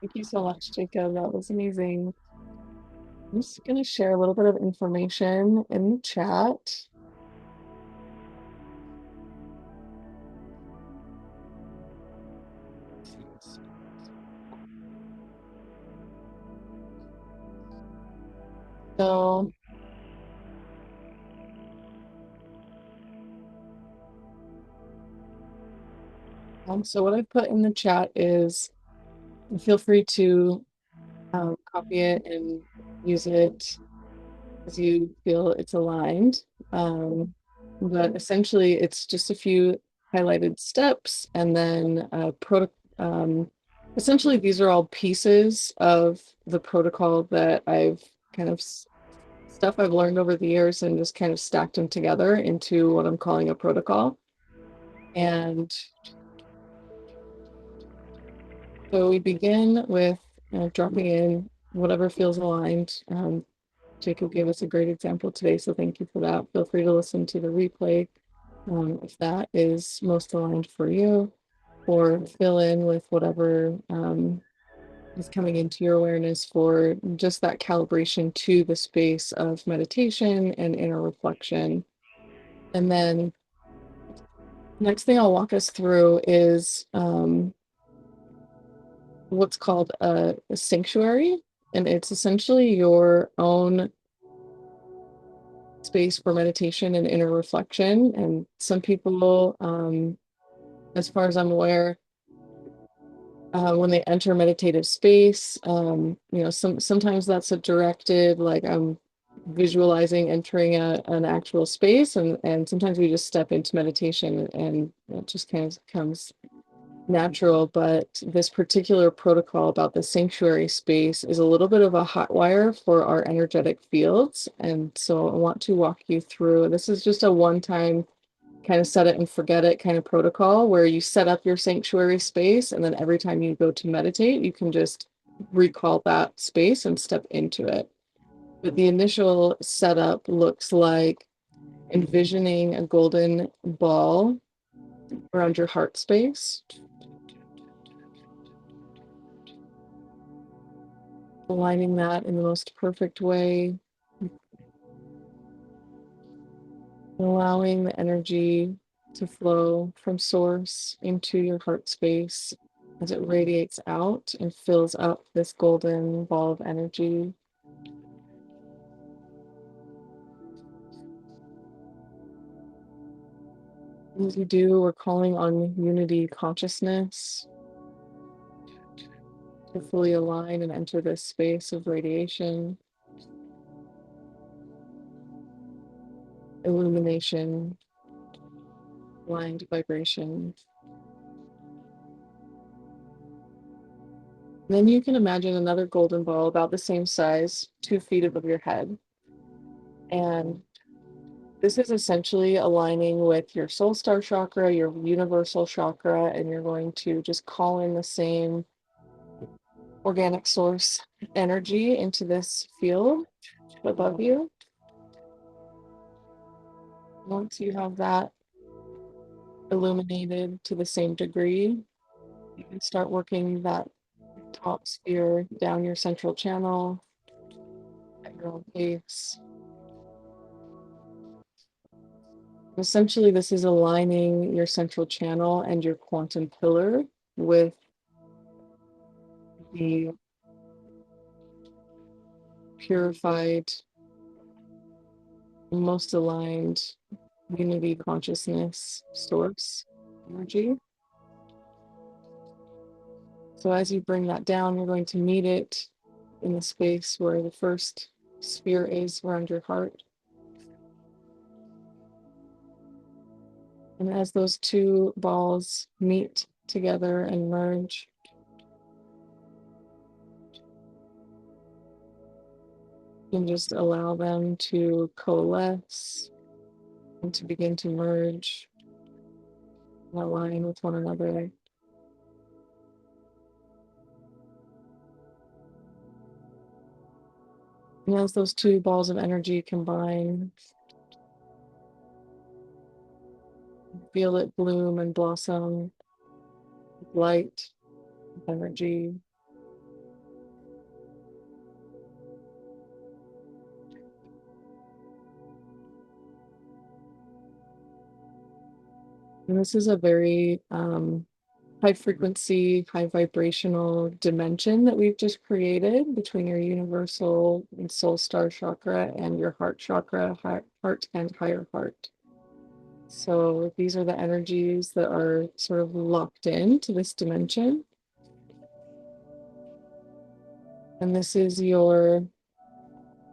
Thank you so much, Jacob. That was amazing. I'm just going to share a little bit of information in the chat. So, so what I put in the chat is feel free to copy it and use it as you feel it's aligned. But essentially, it's just a few highlighted steps, and then essentially, these are all pieces of the protocol that I've kind of stuff I've learned over the years and just kind of stacked them together into what I'm calling a protocol. And so we begin with dropping in whatever feels aligned. Jacob gave us a great example today, so thank you for that. Feel free to listen to the replay if that is most aligned for you, or fill in with whatever is coming into your awareness for just that calibration to the space of meditation and inner reflection. And then next thing I'll walk us through is what's called a sanctuary, and it's essentially your own space for meditation and inner reflection. And some people, as far as I'm aware, when they enter meditative space, sometimes that's a directed, like I'm visualizing entering an actual space, and sometimes we just step into meditation and it just kind of comes natural. But this particular protocol about the sanctuary space is a little bit of a hot wire for our energetic fields. And so I want to walk you through, this is just a one-time kind of set it and forget it kind of protocol where you set up your sanctuary space, and then every time you go to meditate, you can just recall that space and step into it. But the initial setup looks like envisioning a golden ball around your heart space, aligning that in the most perfect way, allowing the energy to flow from source into your heart space as it radiates out and fills up this golden ball of energy. As you do, we're calling on unity consciousness to fully align and enter this space of radiation, illumination, aligned vibration. And then you can imagine another golden ball about the same size, 2 feet above your head. And this is essentially aligning with your soul star chakra, your universal chakra, and you're going to just call in the same organic source energy into this field above you. Once you have that illuminated to the same degree, you can start working that top sphere down your central channel at your own pace. Essentially, this is aligning your central channel and your quantum pillar with the purified, most aligned unity consciousness source energy. So as you bring that down, you're going to meet it in the space where the first sphere is around your heart. And as those two balls meet together and merge, you can just allow them to coalesce and to begin to merge and align with one another. And as those two balls of energy combine, feel it bloom and blossom with light, energy, this is a very high frequency, high vibrational dimension that we've just created between your universal and soul star chakra and your heart chakra, heart and higher heart. So these are the energies that are sort of locked into this dimension. And this is your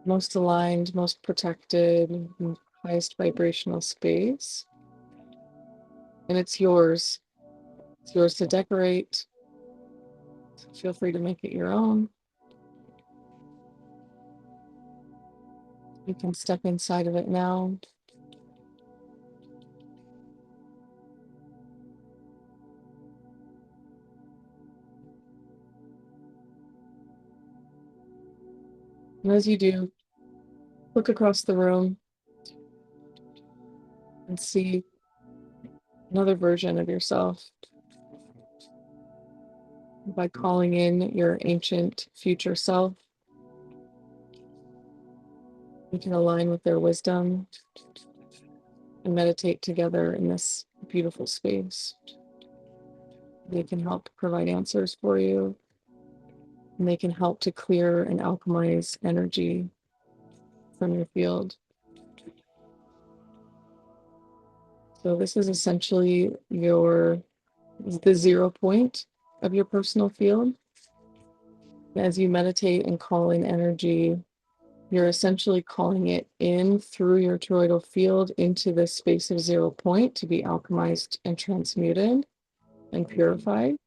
most aligned, most protected, highest vibrational space. And it's yours. It's yours to decorate. So feel free to make it your own. You can step inside of it now. And as you do, look across the room and see another version of yourself by calling in your ancient future self. You can align with their wisdom and meditate together in this beautiful space. They can help provide answers for you, and they can help to clear and alchemize energy from your field. So this is essentially the 0 point of your personal field. As you meditate and call in energy, you're essentially calling it in through your toroidal field into this space of 0 point to be alchemized and transmuted and purified.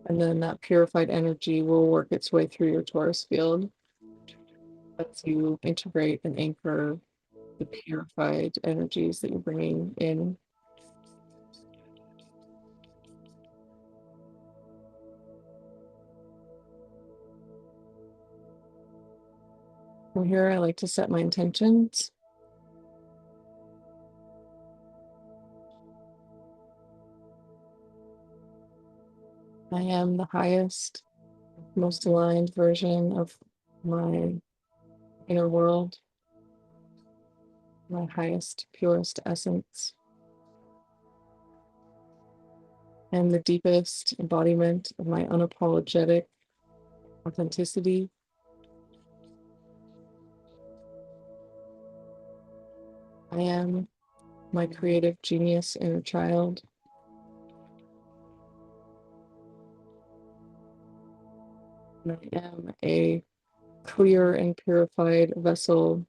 And then that purified energy will work its way through your torus field as you integrate and anchor the purified energies that you're bringing in. From here, I like to set my intentions. I am the highest, most aligned version of my inner world, my highest, purest essence. And the deepest embodiment of my unapologetic authenticity. I am my creative genius inner child. And I am a clear and purified vessel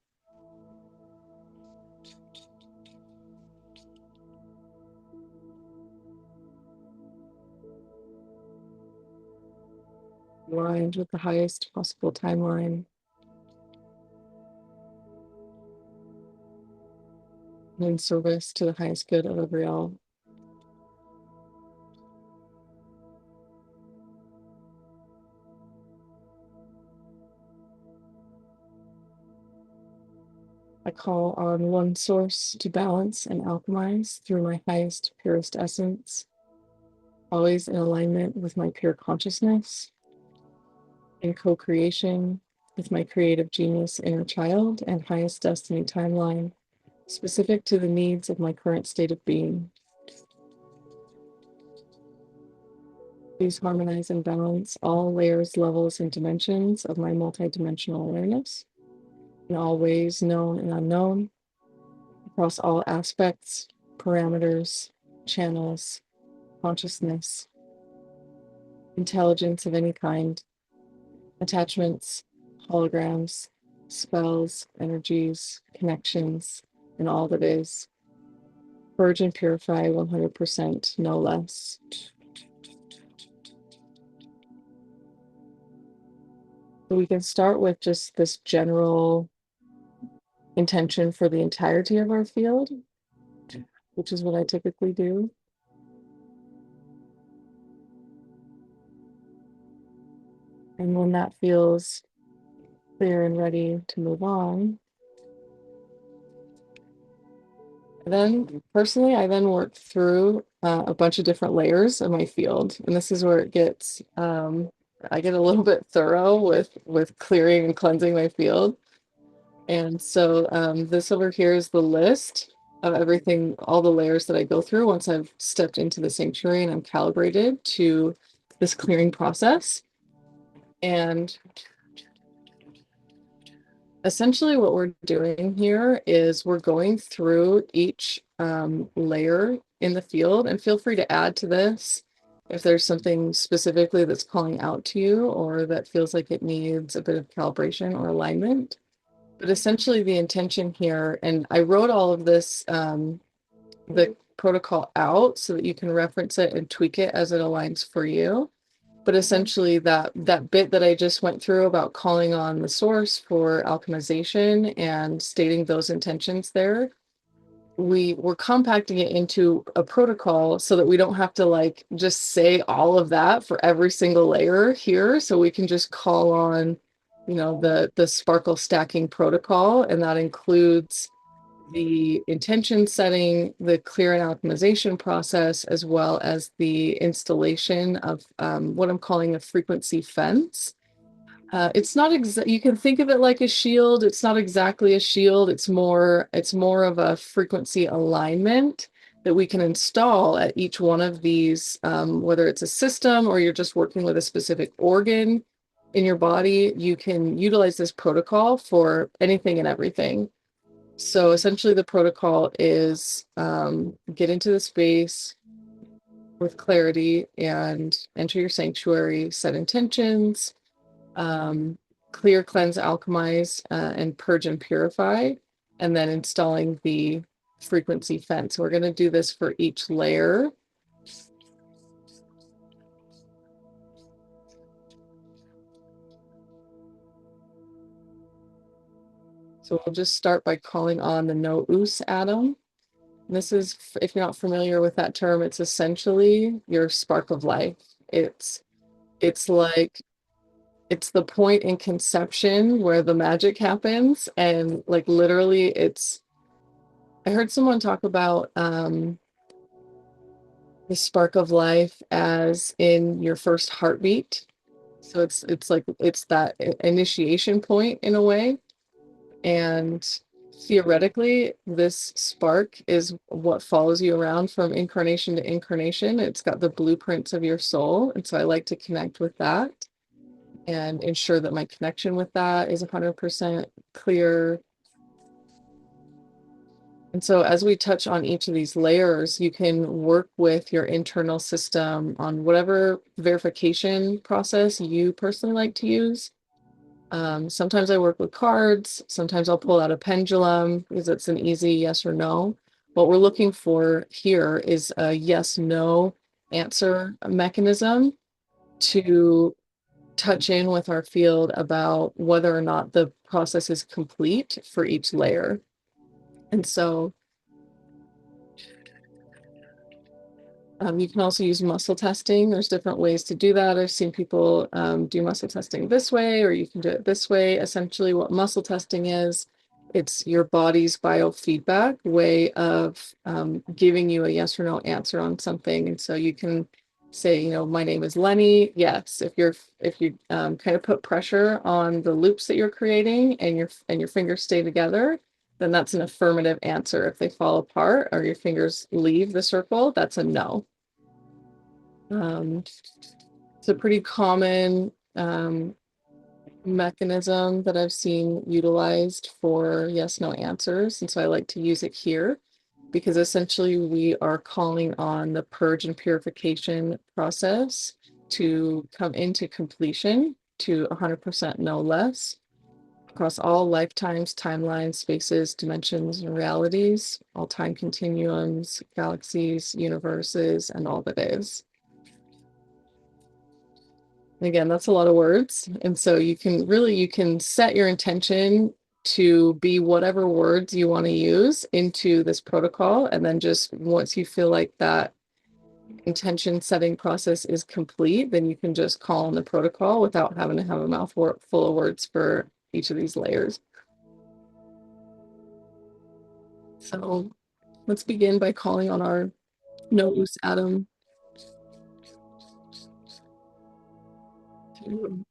aligned with the highest possible timeline and in service to the highest good of every all. I call on one source to balance and alchemize through my highest, purest essence, always in alignment with my pure consciousness, in co-creation with my creative genius inner child and highest destiny timeline, specific to the needs of my current state of being. Please harmonize and balance all layers, levels, and dimensions of my multidimensional awareness in all ways known and unknown, across all aspects, parameters, channels, consciousness, intelligence of any kind, attachments, holograms, spells, energies, connections, and all that is. Purge and purify 100%, no less. So we can start with just this general intention for the entirety of our field, which is what I typically do. And when that feels clear and ready to move on, then personally, I then work through a bunch of different layers of my field. And this is where it gets, I get a little bit thorough with clearing and cleansing my field. And so this over here is the list of everything, all the layers that I go through once I've stepped into the sanctuary and I'm calibrated to this clearing process. And essentially what we're doing here is we're going through each layer in the field, and feel free to add to this if there's something specifically that's calling out to you or that feels like it needs a bit of calibration or alignment. But essentially the intention here, and I wrote all of this, the protocol out so that you can reference it and tweak it as it aligns for you. But essentially that bit that I just went through about calling on the source for alchemization and stating those intentions there, we're compacting it into a protocol so that we don't have to like just say all of that for every single layer here. So we can just call on, you know, the sparkle stacking protocol, and that includes the intention setting, the clear and alchemization process, as well as the installation of what I'm calling a frequency fence. It's not you can think of it like a shield. It's not exactly a shield. It's more of a frequency alignment that we can install at each one of these, whether it's a system or you're just working with a specific organ in your body. You can utilize this protocol for anything and everything. So essentially the protocol is get into the space with clarity and enter your sanctuary, set intentions, um, clear, cleanse, alchemize, and purge and purify, and then installing the frequency fence. We're going to do this for each layer. So we'll just start by calling on the no-us atom. This is, if you're not familiar with that term, it's essentially your spark of life. It's like, it's the point in conception where the magic happens. And like literally I heard someone talk about the spark of life as in your first heartbeat. So it's like it's that initiation point in a way. And theoretically, this spark is what follows you around from incarnation to incarnation. It's got the blueprints of your soul. And so I like to connect with that and ensure that my connection with that is 100% clear. And so as we touch on each of these layers, you can work with your internal system on whatever verification process you personally like to use. Sometimes I work with cards. Sometimes I'll pull out a pendulum because it's an easy yes or no. What we're looking for here is a yes, no answer mechanism to touch in with our field about whether or not the process is complete for each layer. And so you can also use muscle testing. There's different ways to do that. I've seen people do muscle testing this way, or you can do it this way. Essentially, what muscle testing is, it's your body's biofeedback way of giving you a yes or no answer on something. And so you can say, you know, my name is Leni. Yes. If you kind of put pressure on the loops that you're creating and your fingers stay together, then that's an affirmative answer. If they fall apart or your fingers leave the circle, that's a no. It's a pretty common mechanism that I've seen utilized for yes, no answers. And so I like to use it here because essentially we are calling on the purge and purification process to come into completion to 100% no less across all lifetimes, timelines, spaces, dimensions, and realities, all time continuums, galaxies, universes, and all that is. Again, that's a lot of words. And so you can set your intention to be whatever words you want to use into this protocol. And then just once you feel like that intention setting process is complete, then you can just call on the protocol without having to have a mouthful full of words for each of these layers. So let's begin by calling on our no-us atom to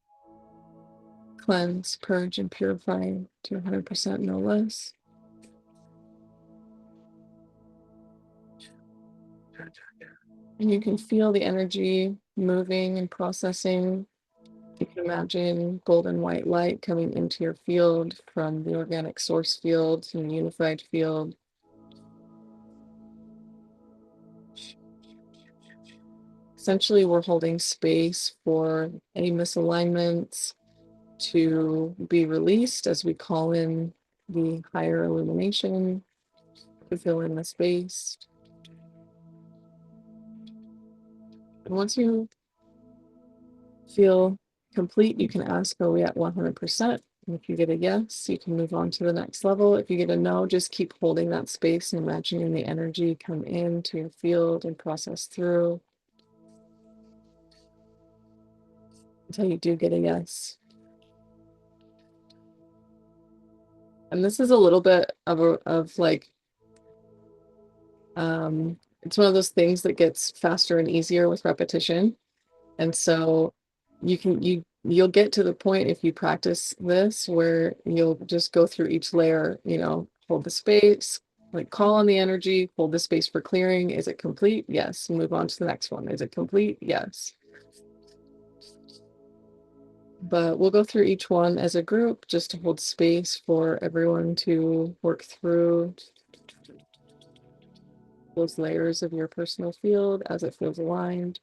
cleanse, purge, and purify to 100% no less. And you can feel the energy moving and processing. You can imagine golden white light coming into your field from the organic source field to the unified field. Essentially, we're holding space for any misalignments to be released as we call in the higher illumination to fill in the space. And once you feel complete, you can ask, are we at 100%? And if you get a yes, you can move on to the next level. If you get a no, just keep holding that space and imagining the energy come into your field and process through until you do get a yes. And this is a little bit of like, it's one of those things that gets faster and easier with repetition. And so you'll get to the point if you practice this where you'll just go through each layer, hold the space, like call on the energy, hold the space for clearing. Is it complete? Yes. Move on to the next one. Is it complete? Yes. But we'll go through each one as a group just to hold space for everyone to work through those layers of your personal field as it feels aligned.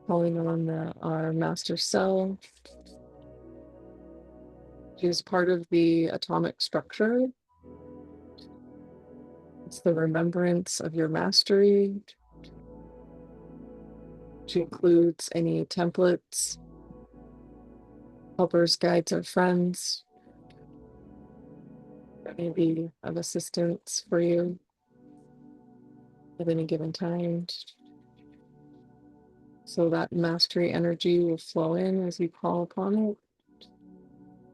Calling on our master cell, which is part of the atomic structure. It's the remembrance of your mastery, which includes any templates, helpers, guides, or friends that may be of assistance for you at any given time. So that mastery energy will flow in as you call upon it,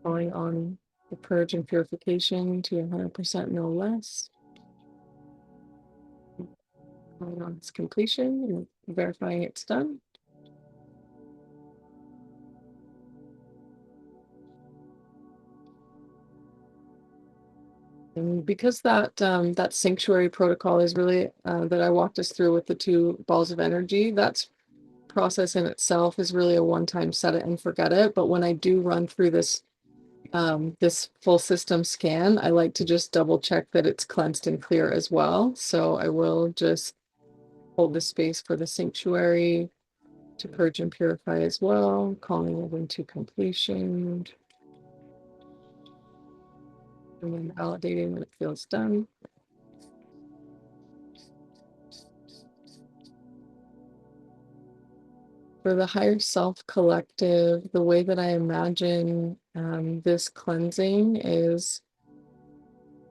calling on the purge and purification to 100% no less, calling on its completion and verifying it's done. And because that sanctuary protocol is really that I walked us through with the 2 balls of energy, that's process in itself is really a one-time set it and forget it. But when I do run through this full system scan, I like to just double check that it's cleansed and clear as well. So I will just hold the space for the sanctuary to purge and purify as well, calling it into completion and then validating when it feels done. For the higher self collective, the way that I imagine this cleansing is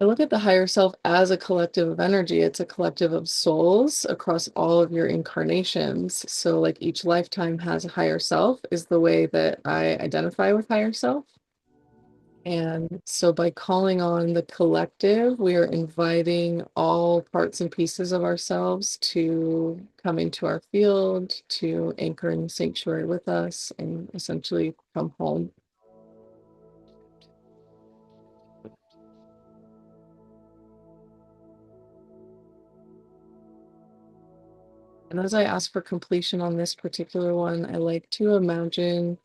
I look at the higher self as a collective of energy. It's a collective of souls across all of your incarnations. So, like each lifetime has a higher self, is the way that I identify with higher self. And so, by calling on the collective, we are inviting all parts and pieces of ourselves to come into our field, to anchor in the sanctuary with us, and essentially come home. And as I ask for completion on this particular one, I like to imagine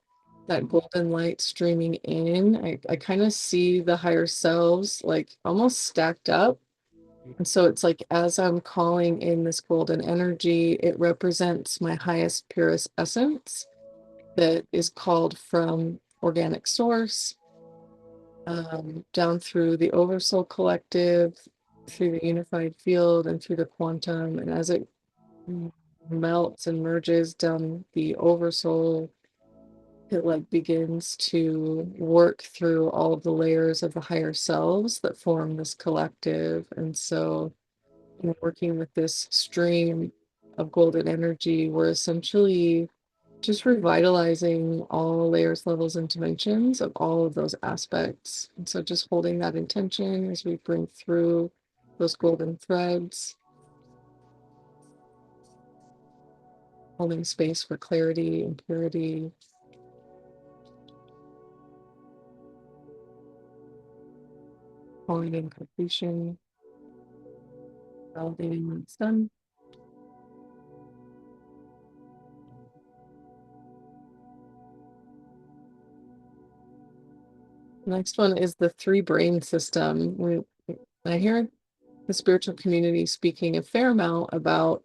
that golden light streaming in. I kind of see the higher selves like almost stacked up. And so it's like as I'm calling in this golden energy, it represents my highest, purest essence that is called from organic source down through the Oversoul Collective, through the unified field, and through the quantum. And as it melts and merges down the Oversoul, it like begins to work through all of the layers of the higher selves that form this collective. And so, working with this stream of golden energy, we're essentially just revitalizing all layers, levels, and dimensions of all of those aspects. And so, just holding that intention as we bring through those golden threads, holding space for clarity and purity. Calling in completion. Validating when it's done. Next one is the three brain system. I hear the spiritual community speaking a fair amount about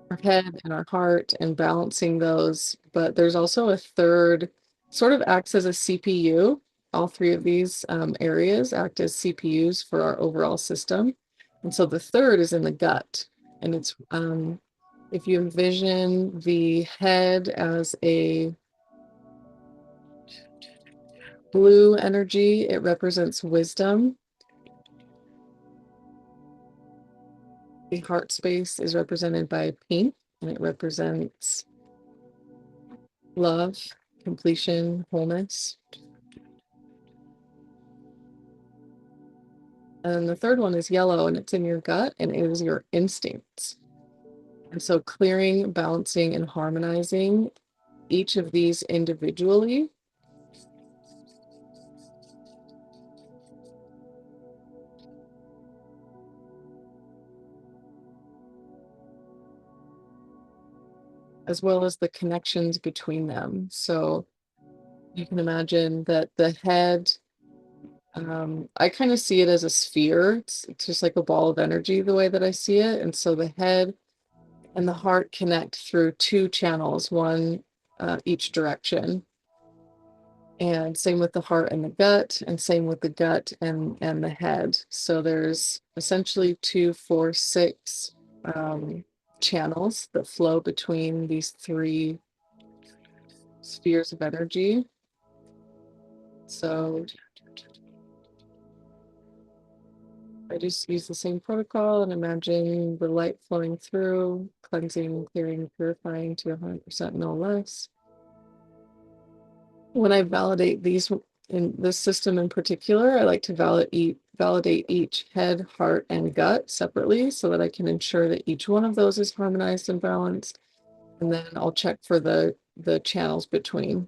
our head and our heart and balancing those, but there's also a third, sort of acts as a CPU. All three of these areas act as CPUs for our overall system. And so the third is in the gut. And it's, if you envision the head as a blue energy, it represents wisdom. The heart space is represented by pink, and it represents love, completion, wholeness. And the third one is yellow, and it's in your gut, and it is your instincts. And so clearing, balancing, and harmonizing each of these individually as well as the connections between them. So you can imagine that the head, I kind of see it as a sphere. It's just like a ball of energy, the way that I see it. And so the head and the heart connect through two channels, one each direction. And same with the heart and the gut, and same with the gut and the head. So there's essentially 2, 4, 6 channels that flow between these three spheres of energy. So I just use the same protocol and imagine the light flowing through, cleansing, clearing, purifying to 100%, no less. When I validate these in this system in particular, I like to validate each head, heart, and gut separately so that I can ensure that each one of those is harmonized and balanced. And then I'll check for the channels between.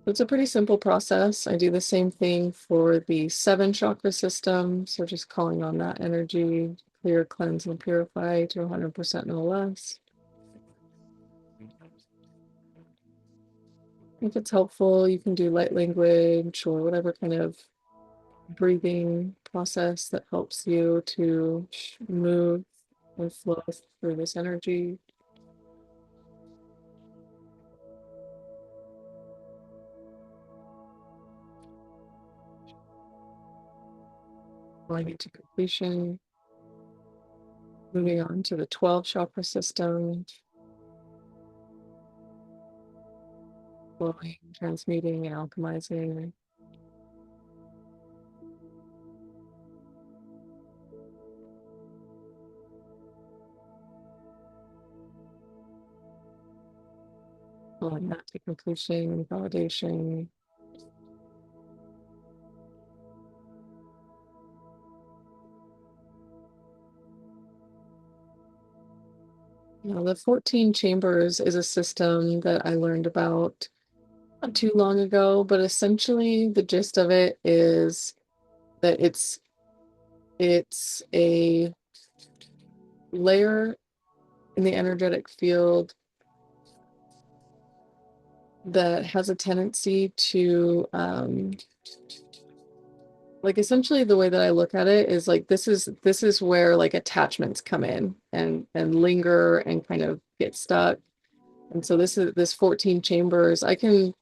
It's a pretty simple process. I do the same thing for the 7 chakra system. So just calling on that energy, clear, cleanse, and purify to 100%, no less. If it's helpful, you can do light language or whatever kind of breathing process that helps you to move and flow through this energy. Going into completion, moving on to the 12 chakra system, flowing, transmuting, and alchemizing. Flowing that to completion and validation. Now, the 14 chambers is a system that I learned about not too long ago, but essentially the gist of it is that it's a layer in the energetic field that has a tendency to like essentially the way that I look at it is like this is where like attachments come in and linger and kind of get stuck. And so this 14 chambers. I can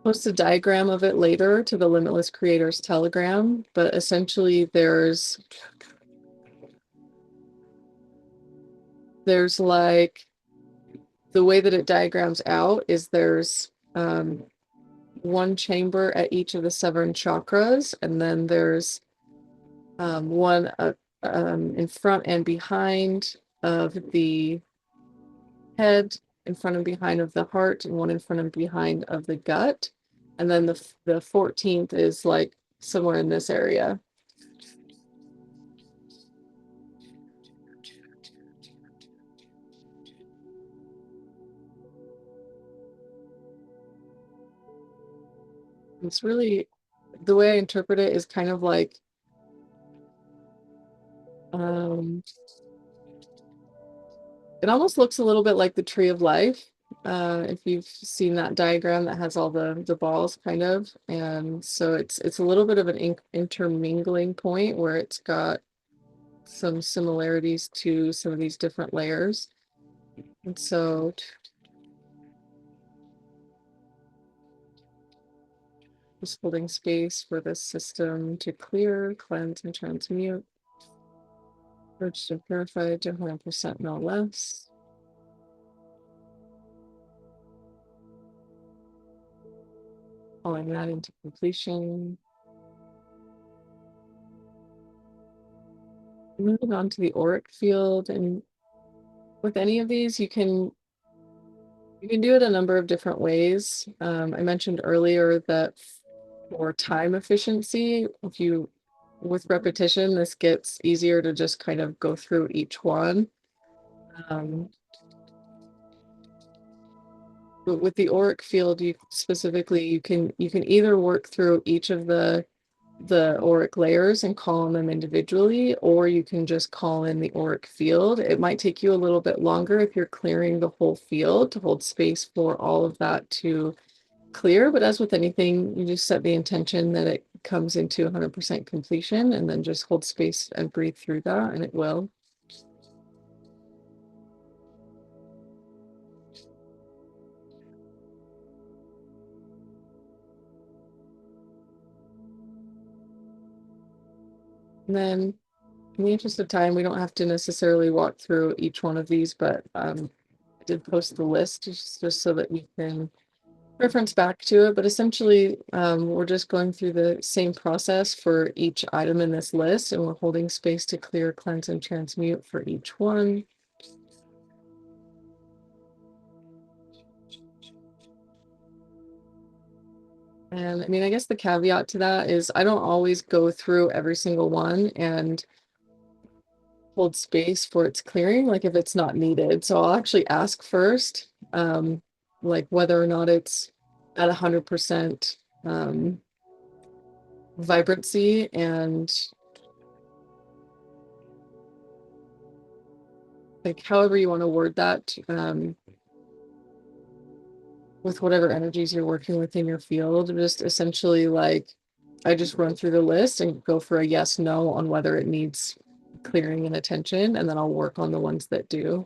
post a diagram of it later to the Limitless Creators Telegram, but essentially there's like the way that it diagrams out is there's one chamber at each of the 7 chakras, and then there's one in front and behind of the head, in front and behind of the heart, and one in front and behind of the gut. And then the 14th is like somewhere in this area. It's really the way I interpret it is kind of like, um, it almost looks a little bit like the tree of life. If you've seen that diagram that has all the balls kind of, and so it's a little bit of an intermingling point where it's got some similarities to some of these different layers. And so just holding space for this system to clear, cleanse, and transmute, purge and purify to 100%, no less. Calling that into completion. Moving on to the auric field, and with any of these, you can do it a number of different ways. I mentioned earlier that for time efficiency, if you with repetition, this gets easier to just kind of go through each one. Um, but with the auric field, you specifically you can either work through each of the auric layers and call on them individually, or you can just call in the auric field. It might take you a little bit longer if you're clearing the whole field to hold space for all of that to clear, but as with anything, you just set the intention that it comes into 100% completion and then just hold space and breathe through that, and it will. And then in the interest of time, we don't have to necessarily walk through each one of these, but I did post the list just so that we can reference back to it. But essentially, we're just going through the same process for each item in this list, and we're holding space to clear, cleanse, and transmute for each one. And I mean, I guess the caveat to that is I don't always go through every single one and hold space for its clearing, like if it's not needed. So I'll actually ask first, like whether or not it's at 100% vibrancy, and like however you want to word that, with whatever energies you're working with in your field. Just essentially like I just run through the list and go for a yes, no on whether it needs clearing and attention, and then I'll work on the ones that do.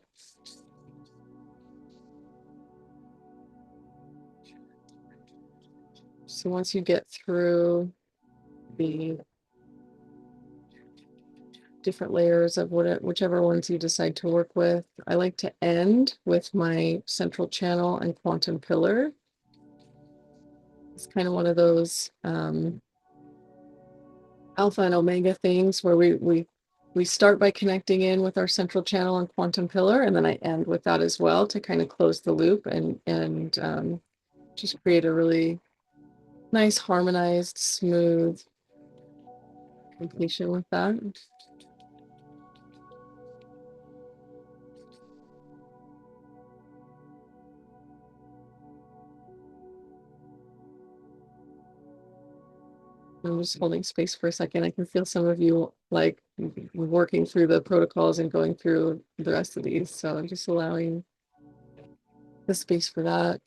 So once you get through the different layers of whichever ones you decide to work with, I like to end with my central channel and quantum pillar. It's kind of one of those alpha and omega things where we start by connecting in with our central channel and quantum pillar, and then I end with that as well to kind of close the loop and just create a really nice, harmonized, smooth completion with that. I'm just holding space for a second. I can feel some of you like working through the protocols and going through the rest of these. So I'm just allowing the space for that.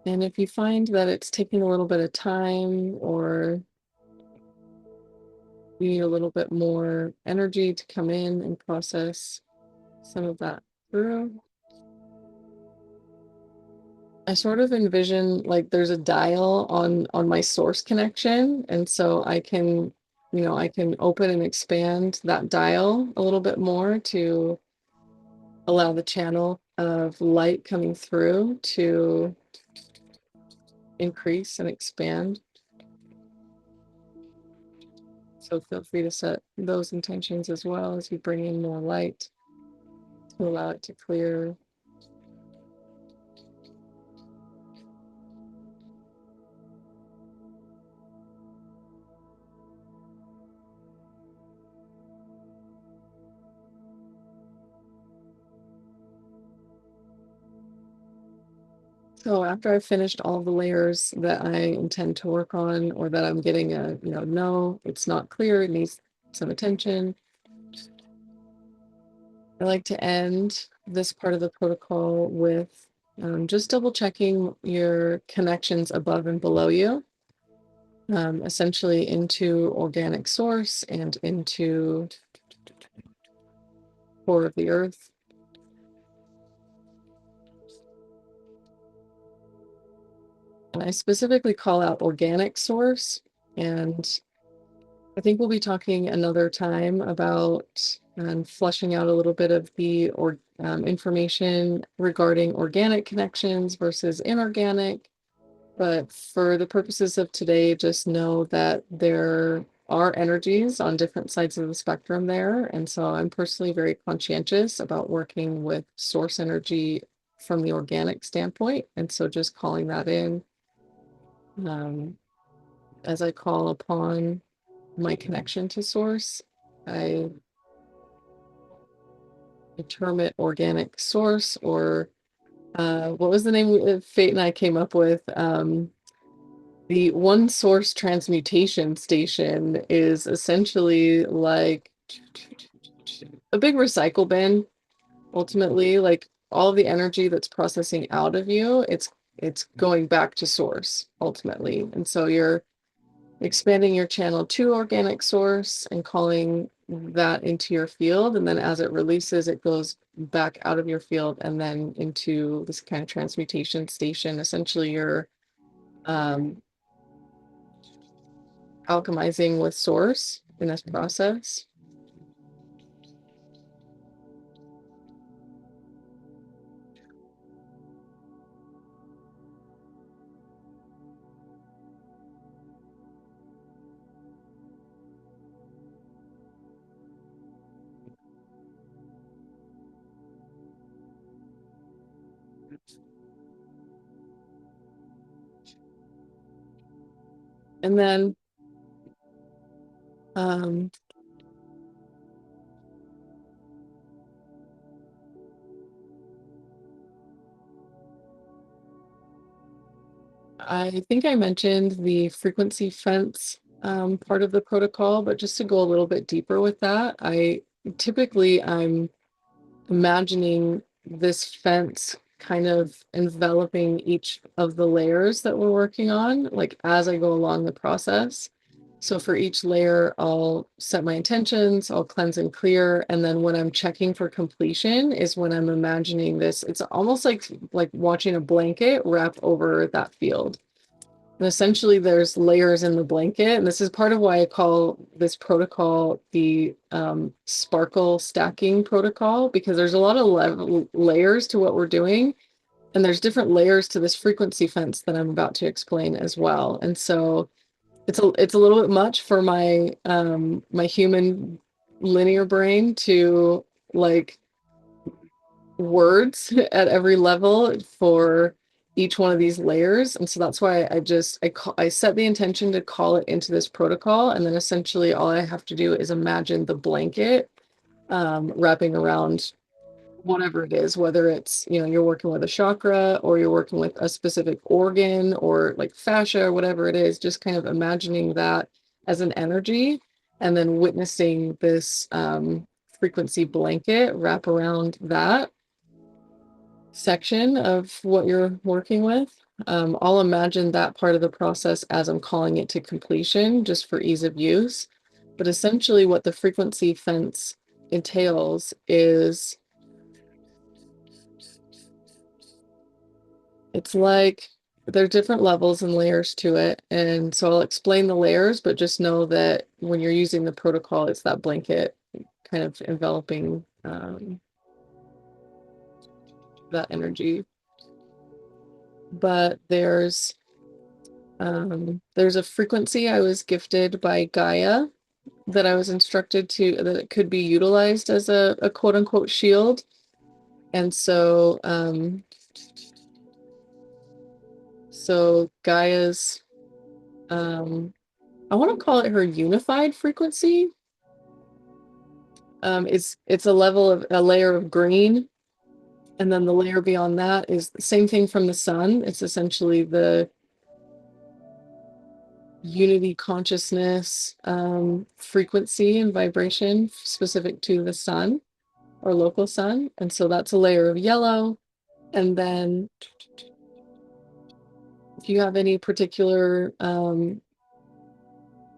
And if you find that it's taking a little bit of time, or you need a little bit more energy to come in and process some of that through, I sort of envision like there's a dial on my source connection, and so I can, I can open and expand that dial a little bit more to allow the channel of light coming through to increase and expand. So feel free to set those intentions as well as you bring in more light to allow it to clear. So after I've finished all the layers that I intend to work on, or that I'm getting a, no, it's not clear, it needs some attention, I like to end this part of the protocol with just double checking your connections above and below you, essentially into organic source and into core of the earth. And I specifically call out organic source, and I think we'll be talking another time about fleshing out a little bit of the information regarding organic connections versus inorganic. But for the purposes of today, just know that there are energies on different sides of the spectrum there. And so I'm personally very conscientious about working with source energy from the organic standpoint. And so just calling that in um, as I call upon my connection to source, I term it organic source, or what was the name Fate and I came up with? The one source transmutation station is essentially like a big recycle bin. Ultimately, like all of the energy that's processing out of you, it's going back to source ultimately. And so you're expanding your channel to organic source and calling that into your field. And then as it releases, it goes back out of your field and then into this kind of transmutation station. Essentially, you're um, alchemizing with source in this process. And then um, I think I mentioned the frequency fence part of the protocol, but just to go a little bit deeper with that, I'm imagining this fence kind of enveloping each of the layers that we're working on, like as I go along the process. So for each layer, I'll set my intentions, I'll cleanse and clear, and then when I'm checking for completion is when I'm imagining this. It's almost like watching a blanket wrap over that field. And essentially there's layers in the blanket. And this is part of why I call this protocol the sparkle stacking protocol, because there's a lot of layers to what we're doing. And there's different layers to this frequency fence that I'm about to explain as well. And so it's a little bit much for my human linear brain to like words at every level for each one of these layers. And so that's why I set the intention to call it into this protocol. And then essentially all I have to do is imagine the blanket wrapping around whatever it is, whether it's, you're working with a chakra or you're working with a specific organ or like fascia or whatever it is, just kind of imagining that as an energy and then witnessing this frequency blanket wrap around that section of what you're working with. I'll imagine that part of the process as I'm calling it to completion, just for ease of use. But essentially, what the frequency fence entails is It's like there are different levels and layers to it. And so I'll explain the layers, but just know that when you're using the protocol, it's that blanket kind of enveloping that energy. But there's a frequency I was gifted by Gaia that I was instructed to, that it could be utilized as a quote unquote shield. And so Gaia's, I want to call it her unified frequency. It's a layer of green, and then the layer beyond that is the same thing from the sun. It's essentially the unity consciousness frequency and vibration specific to the sun or local sun. And so that's a layer of yellow. And then if you have any particular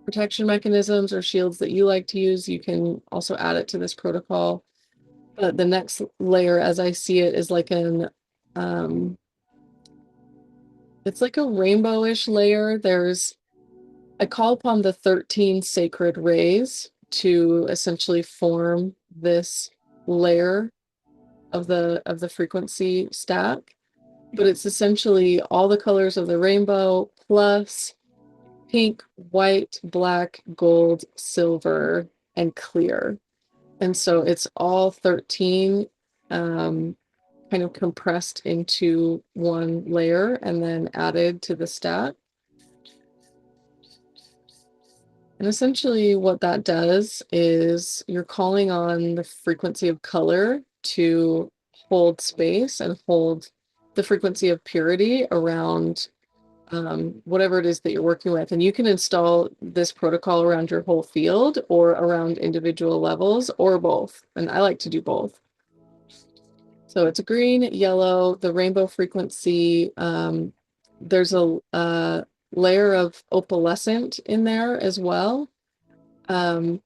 protection mechanisms or shields that you like to use, you can also add it to this protocol. But the next layer, as I see it, is like it's like a rainbowish layer. I call upon the 13 sacred rays to essentially form this layer of the frequency stack. But it's essentially all the colors of the rainbow plus pink, white, black, gold, silver, and clear. And so it's all 13 kind of compressed into one layer and then added to the stack. And essentially what that does is you're calling on the frequency of color to hold space and hold the frequency of purity around whatever it is that you're working with. And you can install this protocol around your whole field or around individual levels or both. And I like to do both. So it's green, yellow, the rainbow frequency. There's a layer of opalescent in there as well. Um,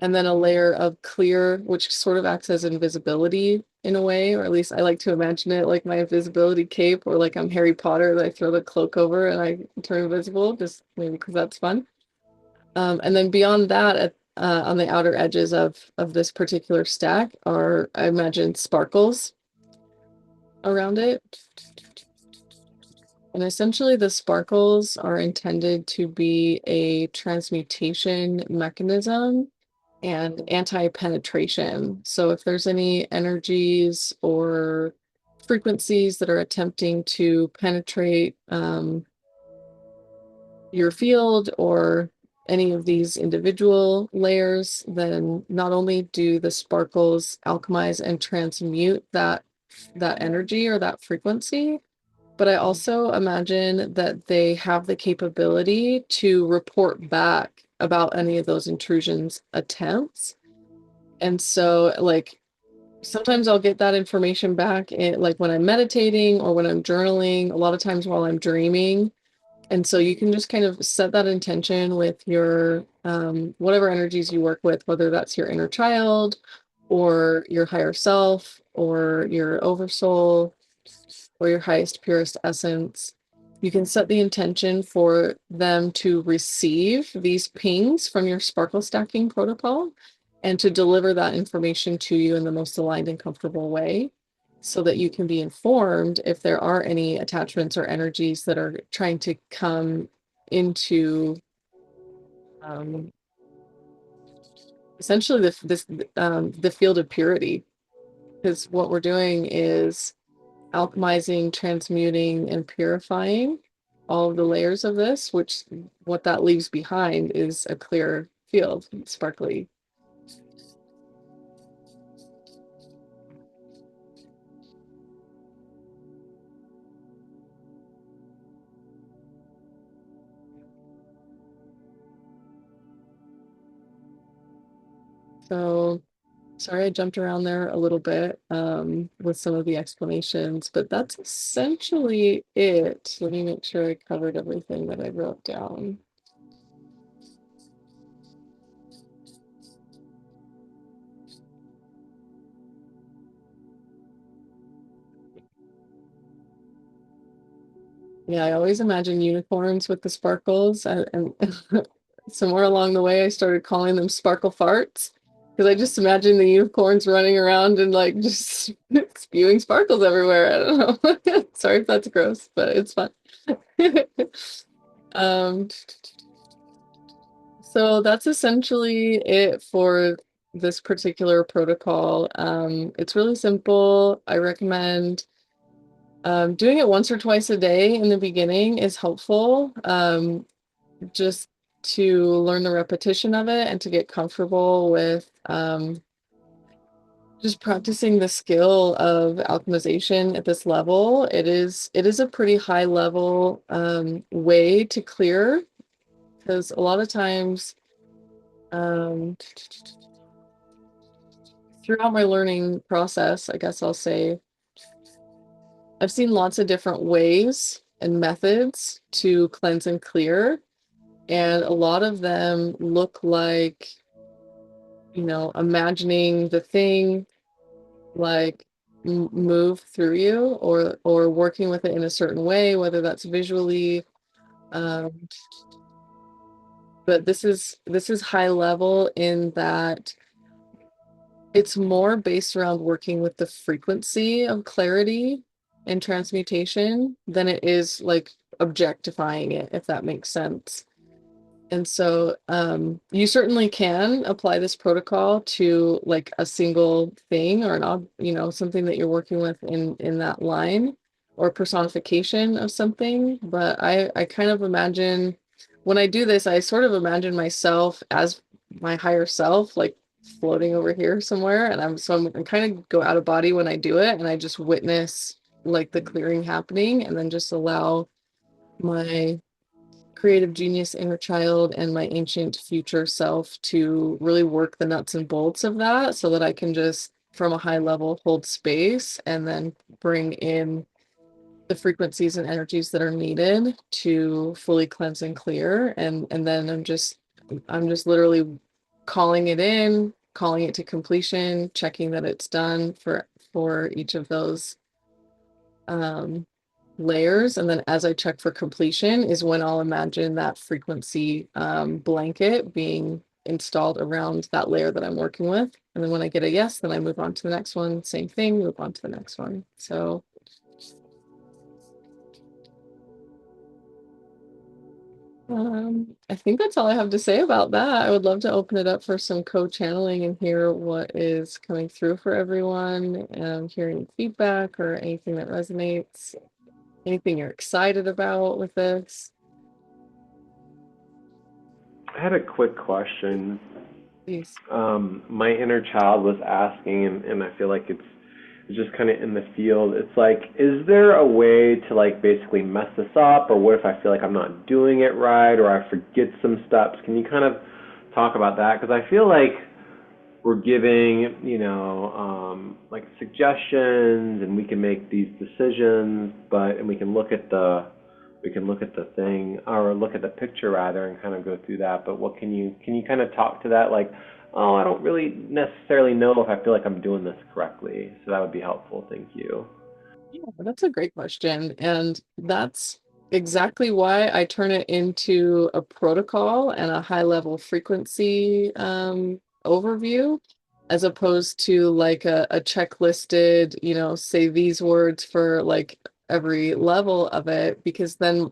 and then a layer of clear, which sort of acts as invisibility in a way, or at least I like to imagine it like my invisibility cape, or like I'm Harry Potter that I throw the cloak over and I turn invisible, just maybe because that's fun. And then beyond that, on the outer edges of this particular stack are, I imagine, sparkles around it. And essentially the sparkles are intended to be a transmutation mechanism and anti-penetration. So if there's any energies or frequencies that are attempting to penetrate your field or any of these individual layers, then not only do the sparkles alchemize and transmute that energy or that frequency, but I also imagine that they have the capability to report back about any of those intrusions attempts. And so, like, sometimes I'll get that information back like when I'm meditating or when I'm journaling, a lot of times while I'm dreaming. And so you can just kind of set that intention with your whatever energies you work with, whether that's your inner child or your higher self or your oversoul or your highest, purest essence. You can set the intention for them to receive these pings from your sparkle stacking protocol and to deliver that information to you in the most aligned and comfortable way so that you can be informed if there are any attachments or energies that are trying to come into um, essentially the field of purity. Because what we're doing is alchemizing, transmuting, and purifying all of the layers of this, which what that leaves behind is a clear field, sparkly. So sorry I jumped around there a little bit with some of the explanations, but that's essentially it. Let me make sure I covered everything that I wrote down. Yeah, I always imagine unicorns with the sparkles, and somewhere along the way, I started calling them sparkle farts because I just imagine the unicorns running around and like just spewing sparkles everywhere. I don't know. Sorry if that's gross, but it's fun. Um, so that's essentially it for this particular protocol. It's really simple. I recommend doing it once or twice a day in the beginning is helpful, just to learn the repetition of it and to get comfortable with just practicing the skill of alchemization at this level. It is a pretty high level way to clear, because a lot of times um, throughout my learning process, I guess I'll say, I've seen lots of different ways and methods to cleanse and clear. And a lot of them look like, imagining the thing like move through you, or working with it in a certain way, whether that's visually. Um, but this is high level in that it's more based around working with the frequency of clarity and transmutation than it is like objectifying it, if that makes sense. And so you certainly can apply this protocol to like a single thing or something that you're working with in that line or personification of something. But I kind of imagine when I do this, I sort of imagine myself as my higher self, like floating over here somewhere. And I'm kind of go out of body when I do it, and I just witness like the clearing happening, and then just allow my creative genius inner child and my ancient future self to really work the nuts and bolts of that, so that I can just from a high level hold space and then bring in the frequencies and energies that are needed to fully cleanse and clear. And then I'm just literally calling it in, calling it to completion, checking that it's done for each of those um, layers. And then as I check for completion is when I'll imagine that frequency blanket being installed around that layer that I'm working with. And then when I get a yes, then I move on to the next one. Same thing, move on to the next one. So I think that's all I have to say about that. I would love to open it up for some co-channeling and hear what is coming through for everyone, hearing feedback or anything that resonates, anything you're excited about with this. I had a quick question. Please. My inner child was asking, and I feel like it's just kind of in the field. It's like, is there a way to like basically mess this up, or what if I feel like I'm not doing it right, or I forget some steps? Can you kind of talk about that? Because I feel like we're giving, like suggestions, and we can make these decisions, and we can look at the thing, or look at the picture rather, and kind of go through that. But what can you kind of talk to that? Like, oh, I don't really necessarily know if I feel like I'm doing this correctly. So that would be helpful. Thank you. Yeah, that's a great question. And that's exactly why I turn it into a protocol and a high level frequency overview, as opposed to like a checklisted, say these words for like every level of it, because then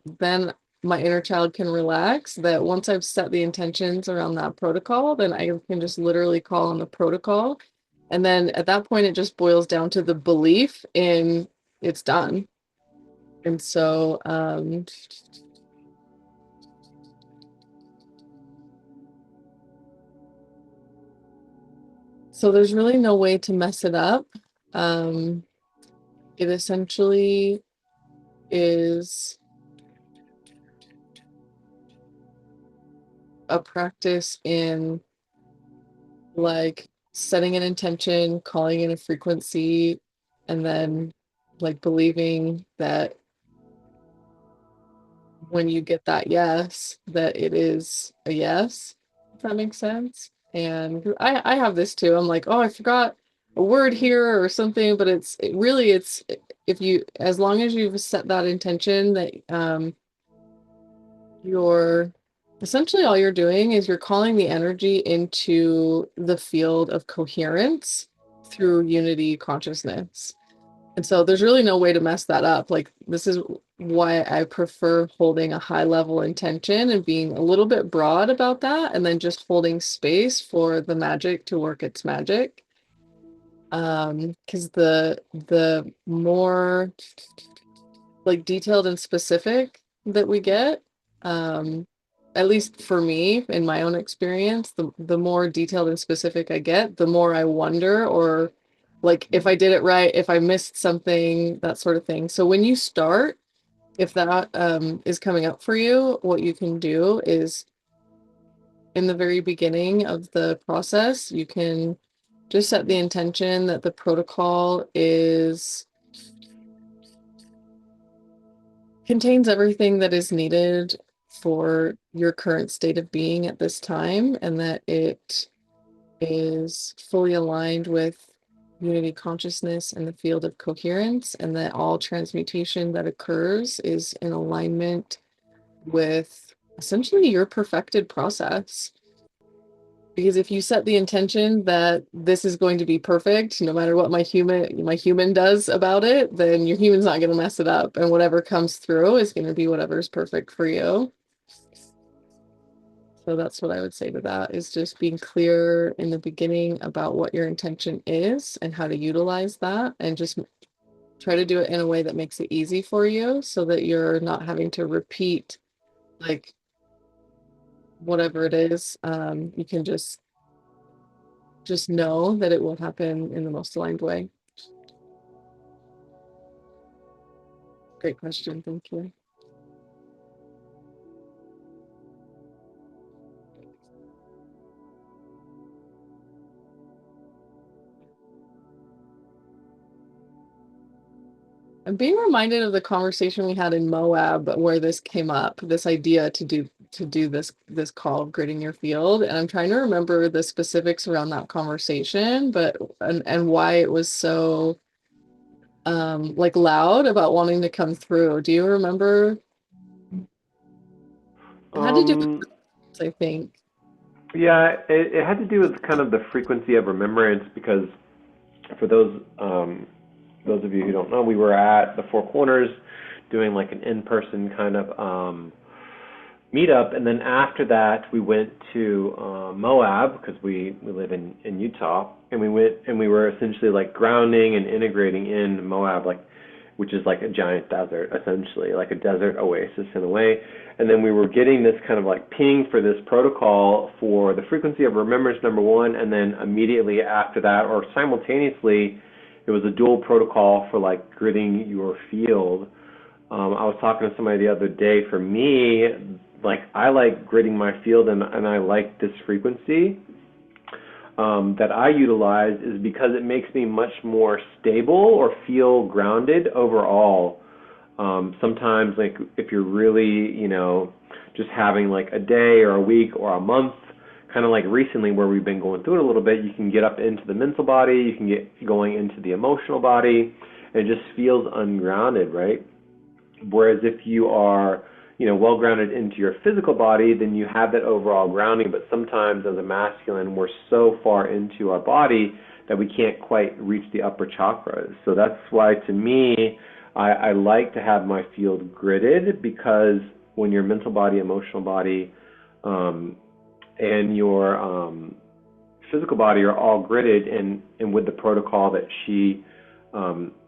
my inner child can relax that once I've set the intentions around that protocol, then I can just literally call on the protocol. And then at that point, it just boils down to the belief in it's done. And so there's really no way to mess it up. Um, it essentially is a practice in like setting an intention, calling in a frequency, and then like believing that when you get that yes, that it is a yes, if that makes sense. And I have this too. I'm like, oh, I forgot a word here or something, but it's if you, as long as you've set that intention that you're essentially all you're doing is you're calling the energy into the field of coherence through unity consciousness. And so there's really no way to mess that up. Like, this is why I prefer holding a high level intention and being a little bit broad about that, and then just holding space for the magic to work its magic. Because the more like detailed and specific that we get, um, at least for me, in my own experience, the more detailed and specific I get, the more I wonder, or like if I did it right, if I missed something, that sort of thing. So when you start, if that is coming up for you, what you can do is in the very beginning of the process, you can just set the intention that the protocol is contains everything that is needed for your current state of being at this time, and that it is fully aligned with unity consciousness and the field of coherence, and that all transmutation that occurs is in alignment with essentially your perfected process. Because if you set the intention that this is going to be perfect, no matter what my human does about it, then your human's not going to mess it up, and whatever comes through is going to be whatever's perfect for you. So that's what I would say to that, is just being clear in the beginning about what your intention is and how to utilize that, and just try to do it in a way that makes it easy for you so that you're not having to repeat like whatever it is. You can just know that it will happen in the most aligned way. Great question. Thank you. I'm being reminded of the conversation we had in Moab where this came up, this idea to do this call of gritting your field. And I'm trying to remember the specifics around that conversation, but and why it was so like loud about wanting to come through. Do you remember? It had to do with, Um, I think. yeah, it had to do with kind of the frequency of remembrance because for those of you who don't know, we were at the Four Corners doing like an in-person kind of meetup, and then after that we went to Moab because we live in Utah, and we went and we were essentially like grounding and integrating in Moab, like which is like a giant desert, essentially like a desert oasis in a way. And then we were getting this kind of like ping for this protocol for the frequency of remembrance, number one, and then immediately after that, or simultaneously, it was a dual protocol for like gritting your field. I was talking to somebody the other day. For me, like I like gritting my field, and I like this frequency that I utilize is because it makes me much more stable or feel grounded overall. Sometimes, like if you're really, just having like a day or a week or a month, kind of like recently where we've been going through it a little bit, you can get up into the mental body, you can get going into the emotional body, and it just feels ungrounded, right? Whereas if you are, well grounded into your physical body, then you have that overall grounding. But sometimes as a masculine, we're so far into our body that we can't quite reach the upper chakras. So that's why to me, I like to have my field gridded, because when your mental body, emotional body, and your physical body are all gridded, and with the protocol that she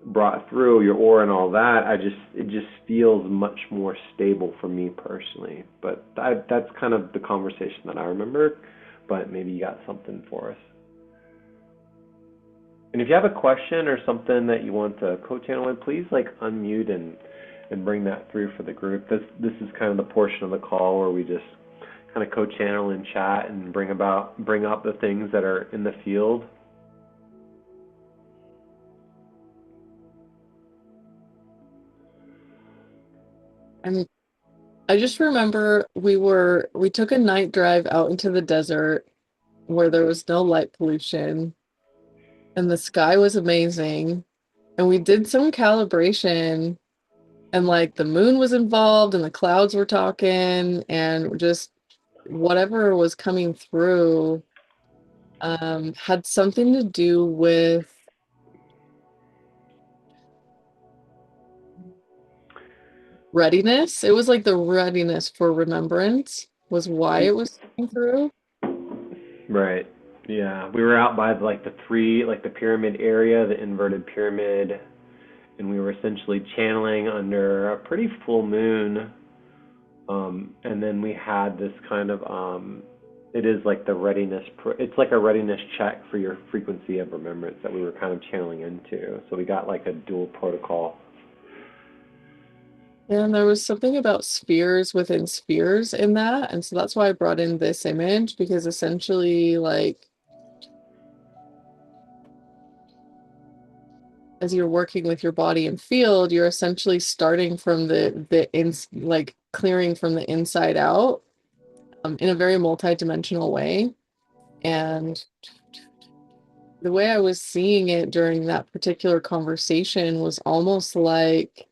brought through your aura and all that, it just feels much more stable for me personally. But that's kind of the conversation that I remember. But maybe you got something for us. And if you have a question or something that you want to co-channel in, please like unmute and bring that through for the group. This is kind of the portion of the call where we just kind of co-channel and chat and bring up the things that are in the field. And I just remember we took a night drive out into the desert where there was no light pollution and the sky was amazing. And we did some calibration, and like the moon was involved and the clouds were talking, and just whatever was coming through had something to do with readiness. It was like the readiness for remembrance was why it was coming through. Right. Yeah. We were out by like the three, like the pyramid area, the inverted pyramid, and we were essentially channeling under a pretty full moon. And then we had this kind of, it is like the readiness, it's like a readiness check for your frequency of remembrance that we were kind of channeling into. So we got like a dual protocol. And there was something about spheres within spheres in that. And so that's why I brought in this image, because essentially, like, as you're working with your body and field, you're essentially starting from like clearing from the inside out, in a very multi-dimensional way. And the way I was seeing it during that particular conversation was almost like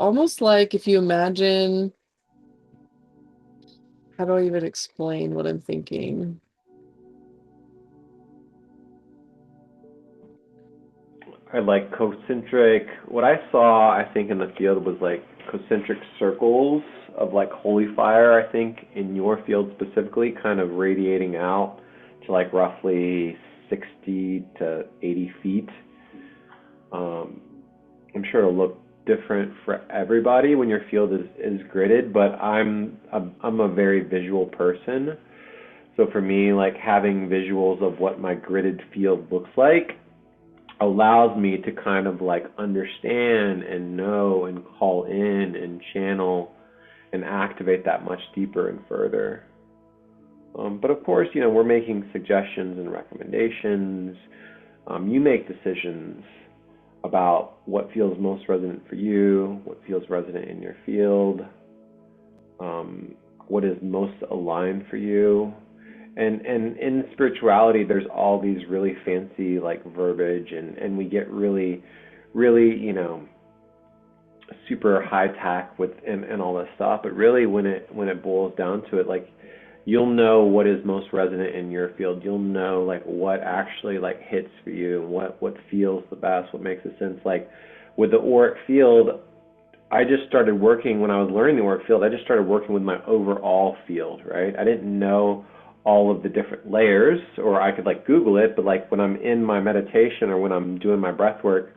if you imagine, how do I even explain what I'm thinking? I like concentric. What I saw, I think, in the field was like concentric circles of like holy fire, I think, in your field specifically, kind of radiating out to like roughly 60 to 80 feet. Um, I'm sure it'll look different for everybody when your field is gridded, but I'm a very visual person. So for me, like having visuals of what my gridded field looks like allows me to kind of like understand and know and call in and channel and activate that much deeper and further. But of course, we're making suggestions and recommendations. You make decisions about what feels most resonant for you, what feels resonant in your field, what is most aligned for you. And in spirituality, there's all these really fancy like verbiage, and we get really super high tech with and all this stuff. But really, when it boils down to it, like you'll know what is most resonant in your field. You'll know like what actually like hits for you, and what feels the best, what makes a sense. Like with the auric field, I just started working when I was learning the auric field. I just started working with my overall field, right? I didn't know all of the different layers, or I could like Google it, but like when I'm in my meditation or when I'm doing my breath work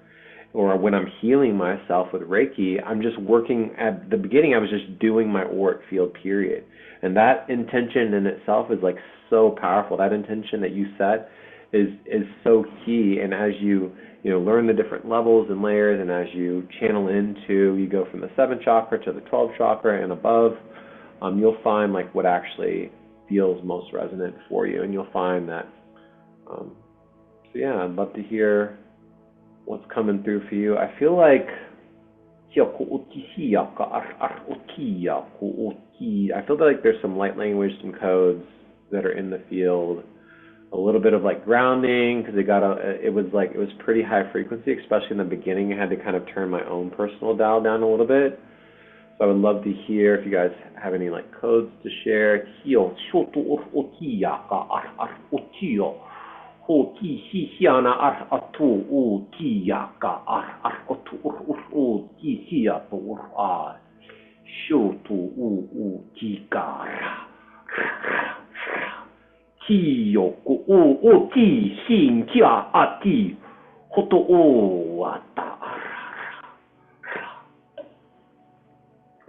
or when I'm healing myself with Reiki, I'm just working at the beginning. I was just doing my auric field, period. And that intention in itself is like so powerful. That intention that you set is so key. And as you learn the different levels and layers, and as you channel into, you go from the seventh chakra to the 12th chakra and above, you'll find like what actually feels most resonant for you, and you'll find that. Um, so yeah, I'd love to hear what's coming through for you. I feel like I feel like there's some light language, some codes that are in the field. A little bit of like grounding because it was pretty high frequency, especially in the beginning. I had to kind of turn my own personal dial down a little bit. So I would love to hear if you guys have any like codes to share.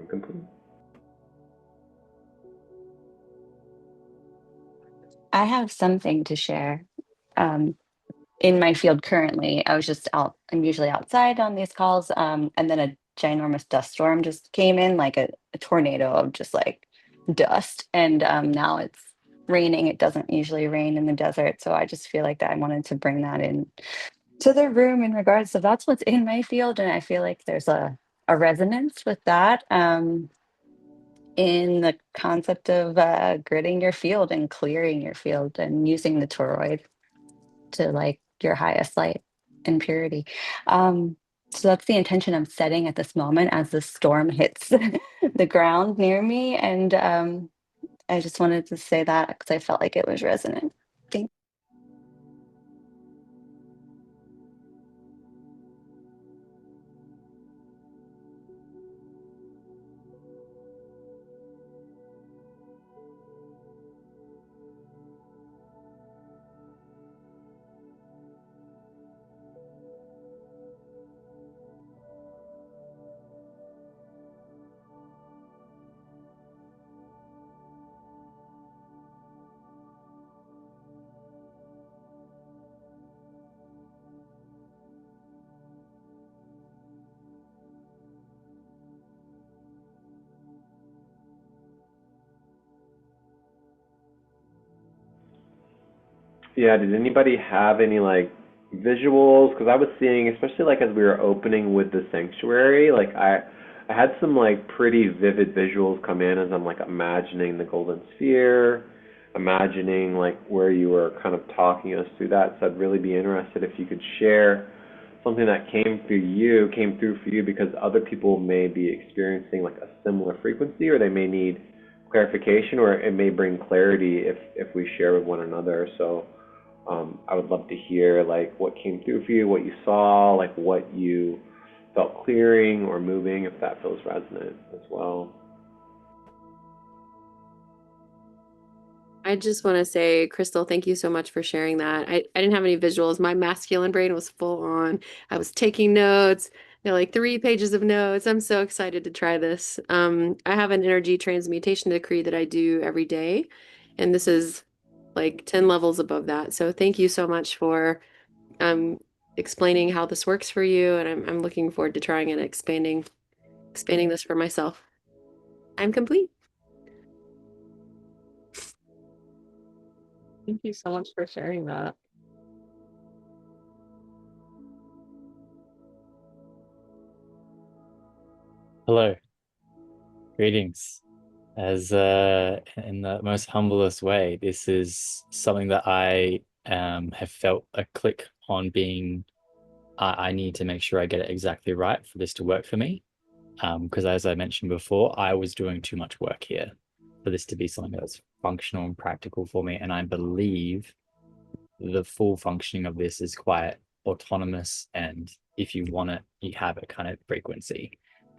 Complete. I have something to share. Um, in my field currently, I was just out, I'm usually outside on these calls, and then a ginormous dust storm just came in, like a tornado of just like dust. And now it's raining. It doesn't usually rain in the desert. So I just feel like that I wanted to bring that in to the room in regards to that's what's in my field. And I feel like there's a resonance with that. In the concept of gridding your field and clearing your field and using the toroid to like your highest light. and purity. So that's the intention I'm setting at this moment as the storm hits the ground near me. And I just wanted to say that because I felt like it was resonant. Thank Yeah, did anybody have any like visuals? Because I was seeing, especially like as we were opening with the sanctuary, like I had some like pretty vivid visuals come in as I'm like imagining the golden sphere, imagining like where you were kind of talking us through that. So I'd really be interested if you could share something that came through for you, because other people may be experiencing like a similar frequency, or they may need clarification, or it may bring clarity if we share with one another. So I would love to hear like what came through for you, what you saw, like what you felt clearing or moving, if that feels resonant as well. I just want to say, Crystal, thank you so much for sharing that. I didn't have any visuals. My masculine brain was full on. I was taking notes. There are like 3 pages of notes. I'm so excited to try this. I have an energy transmutation decree that I do every day, and this is like 10 levels above that. So thank you so much for um explaining how this works for you, and I'm looking forward to trying and expanding this for myself. I'm complete. Thank you so much for sharing that. Hello, greetings. As in the most humblest way, this is something that I have felt a click on being. I need to make sure I get it exactly right for this to work for me. Because as I mentioned before, I was doing too much work here for this to be something that's functional and practical for me. And I believe the full functioning of this is quite autonomous, and if you want it, you have it kind of frequency.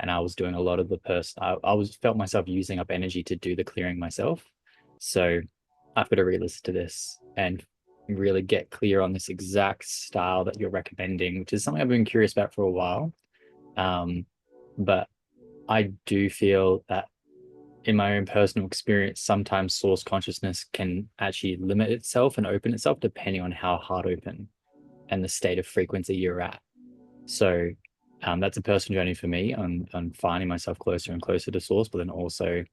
And I was doing a lot of the I was felt myself using up energy to do the clearing myself. So I've got to re-listen to this and really get clear on this exact style that you're recommending, which is something I've been curious about for a while. But I do feel that in my own personal experience, sometimes source consciousness can actually limit itself and open itself depending on how heart open and the state of frequency you're at. So that's a personal journey for me on finding myself closer and closer to source, but then also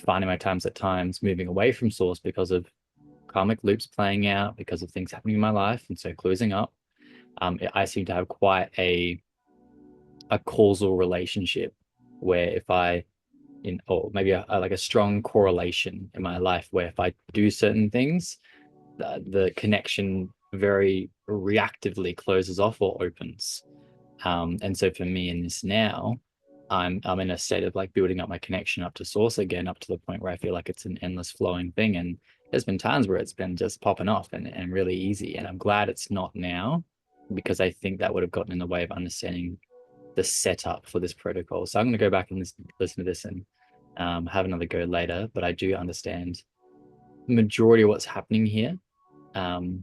finding my times at times moving away from source because of karmic loops playing out, because of things happening in my life. And so closing up, I seem to have quite a causal relationship where if I or maybe like a strong correlation in my life where if I do certain things, the connection very reactively closes off or opens. And so for me in this now, I'm in a state of like building up my connection up to source again, up to the point where I feel like it's an endless flowing thing. And there's been times where it's been just popping off and really easy. And I'm glad it's not now, because I think that would have gotten in the way of understanding the setup for this protocol. So I'm going to go back and listen to this and have another go later. But I do understand the majority of what's happening here. And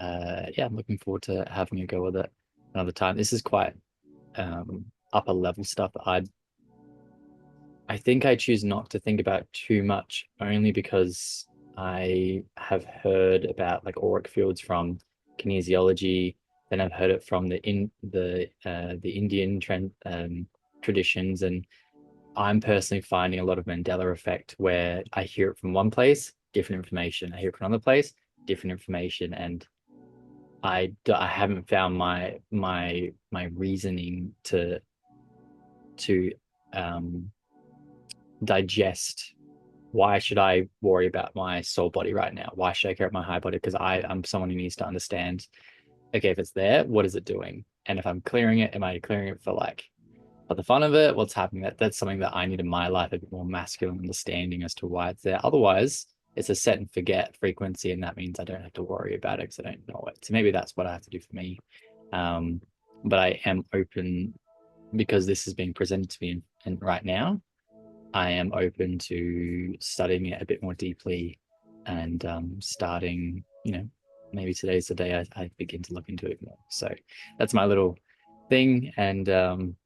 yeah, I'm looking forward to having a go with it another time. This is quite upper level stuff that I think I choose not to think about too much, only because I have heard about like auric fields from kinesiology. Then I've heard it from the Indian traditions, and I'm personally finding a lot of Mandela effect where I hear it from one place, different information. I hear it from another place, different information, and I haven't found my reasoning to digest. Why should I worry about my soul body right now? Why should I care about my high body? Because I'm someone who needs to understand okay, if it's there, what is it doing? And if I'm clearing it, am I clearing it for the fun of it? What's happening? That's something that I need in my life, a bit more masculine understanding as to why it's there. Otherwise, it's a set and forget frequency, and that means I don't have to worry about it because I don't know it. So maybe that's what I have to do for me. Um, but I am open because this is being presented to me in right now. I am open to studying it a bit more deeply and starting, maybe today's the day I begin to look into it more. So that's my little thing. And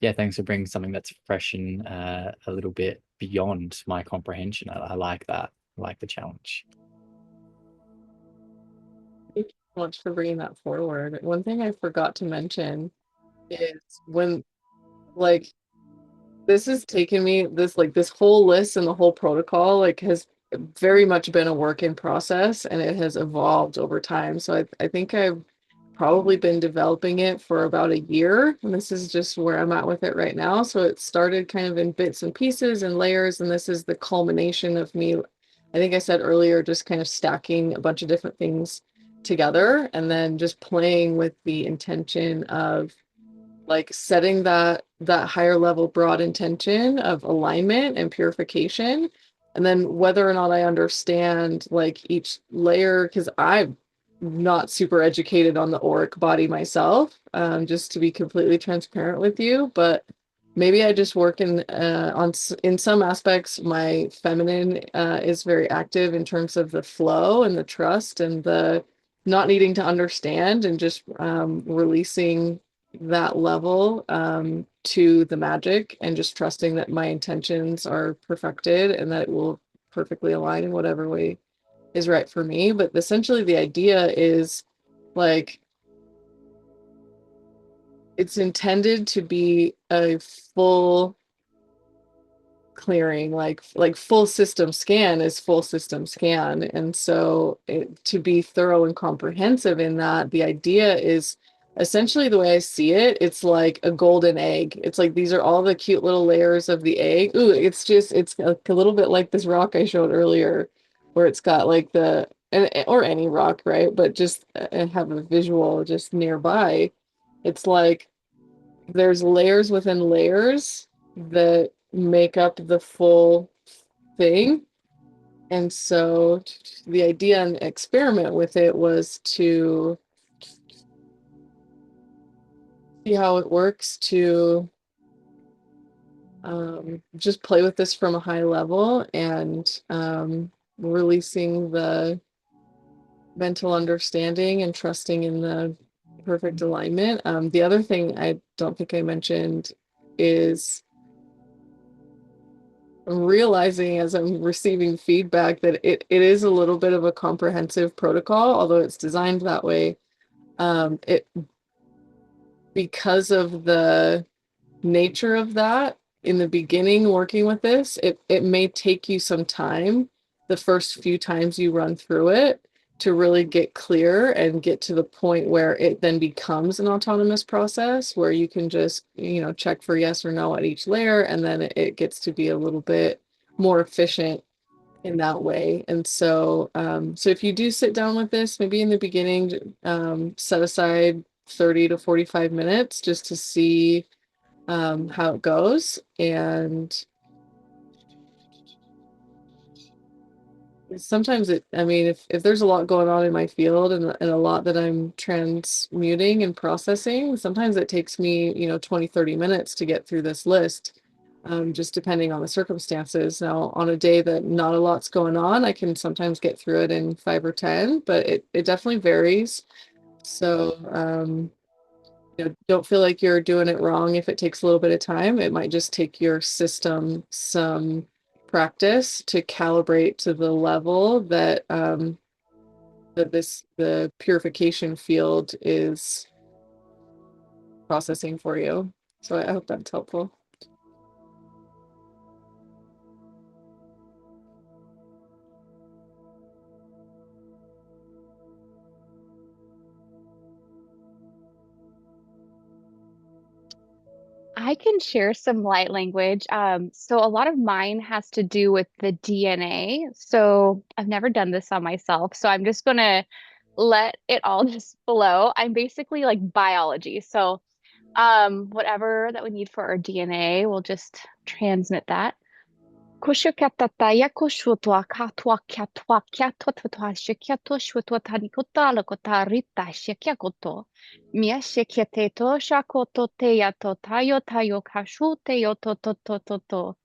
yeah, thanks for bringing something that's fresh and a little bit beyond my comprehension. I like that. I like the challenge. Thank you so much for bringing that forward. One thing I forgot to mention is when, like, this has taken me, this whole list and the whole protocol, like, has very much been a work in process, and it has evolved over time. So I think I've probably been developing it for about a year, and this is just where I'm at with it right now. So it started kind of in bits and pieces and layers, and this is the culmination of me. I think I said earlier, just kind of stacking a bunch of different things together and then just playing with the intention of, like, setting that higher level broad intention of alignment and purification, and then whether or not I understand like each layer, because I'm not super educated on the auric body myself, just to be completely transparent with you. But maybe I just work in some aspects my feminine is very active in terms of the flow and the trust and the not needing to understand, and just releasing that level to the magic, and just trusting that my intentions are perfected and that it will perfectly align in whatever way is right for me. But essentially, the idea is, like, it's intended to be a full clearing, like full system scan is full system scan. And so to be thorough and comprehensive in that, the idea is essentially, the way I see it, it's like a golden egg. It's like these are all the cute little layers of the egg. Ooh, it's like a little bit like this rock I showed earlier, where it's got like or any rock, right? But just have a visual just nearby. It's like there's layers within layers that make up the full thing. And so the idea and experiment with it was to see how it works, to just play with this from a high level, and releasing the mental understanding and trusting in the perfect alignment. The other thing I don't think I mentioned is I'm realizing as I'm receiving feedback that it is a little bit of a comprehensive protocol, although it's designed that way. It Because of the nature of that, in the beginning working with this, it may take you some time the first few times you run through it to really get clear and get to the point where it then becomes an autonomous process where you can just, check for yes or no at each layer, and then it gets to be a little bit more efficient in that way. And so if you do sit down with this, maybe in the beginning, set aside 30 to 45 minutes just to see how it goes. And sometimes I mean, if there's a lot going on in my field, and a lot that I'm transmuting and processing, sometimes it takes me, 20, 30 minutes to get through this list, just depending on the circumstances. Now, on a day that not a lot's going on, I can sometimes get through it in 5 or 10, but it definitely varies. So, don't feel like you're doing it wrong if it takes a little bit of time. It might just take your system some practice to calibrate to the level that the purification field is processing for you. So I hope that's helpful. I can share some light language. So a lot of mine has to do with the DNA. So I've never done this on myself. So I'm just gonna let it all just flow. I'm basically like biology. So whatever that we need for our DNA, we'll just transmit that. Kushukatata yakushutwa katwa katwa katwa shikiato shutwa tanikota lakota rita shikiakoto. Mia shikiateto shakoto teyato tayo tayo kashu teyo to.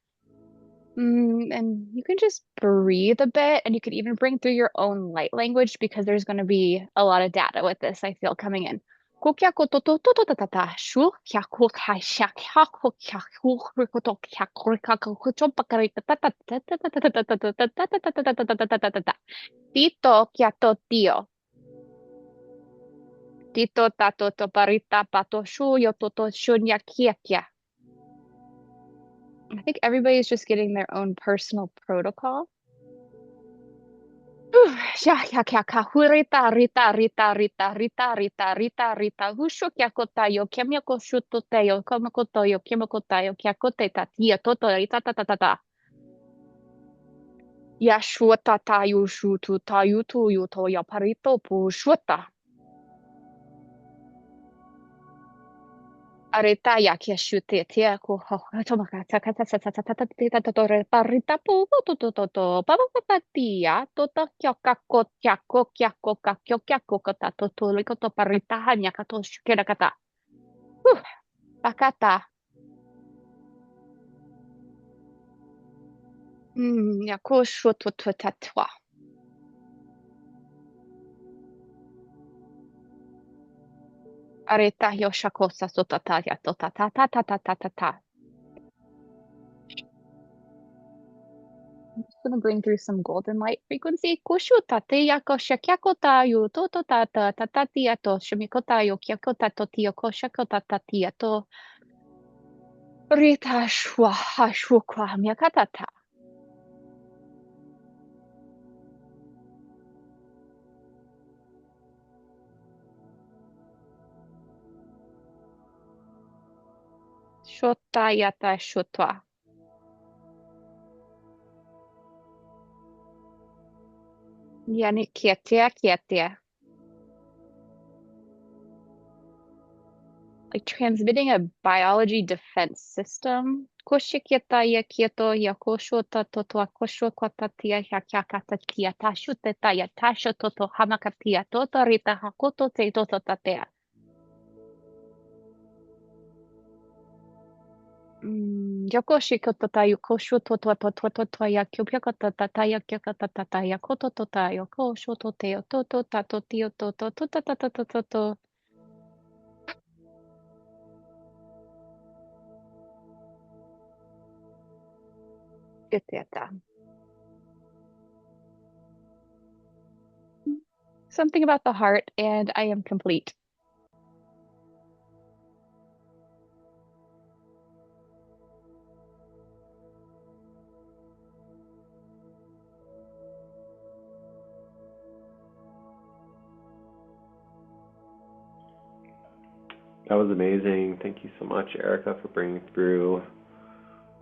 And you can just breathe a bit, and you can even bring through your own light language because there's going to be a lot of data with this, I feel, coming in. Tito kiato tio. Tito tato to parita pato shuyo toto shunya kia. I think everybody's just getting their own personal protocol. Rita, Husho Kyakotayo, Kemiko Shutoteyo, Komakotoyo, Kemokotayo, Kyakote Tatia, Toto, Rita Tata. Yashwata Tayu Shutu Tayutu Yuto Yaparito Pushwata. Areta yakiashute tia ko tomaka tata parita po to papatia tota kyokako kyako kyako kata to likoto parita hanya kato shukera kata pakata yako shutu tatwa areta yoshakosa sotata ya tota ta. I'm just going to bring through some golden light frequency. Kushuta te yako shakyakota yu toto tata tatatia to shimikota yo kyakota to tioko shakota tatia to rita shwa hashukwa myakatata. Shota yata shutwa. Yani kietia. Like transmitting a biology defense system. Koshikieta ya kieto ya koshota toto kosho kwatatia ya kyakata kiata shuteta ya tasho toto hamakatia toto rita hakoto te toto tatea. Yoko shikoto tayo kosho toto ya kyopyakata tataya kyakata tataya koto tota yoko shoto teo toto tato tio toto toto. Iteta. Something about the heart, and I am complete. That was amazing. Thank you so much, Erica, for bringing through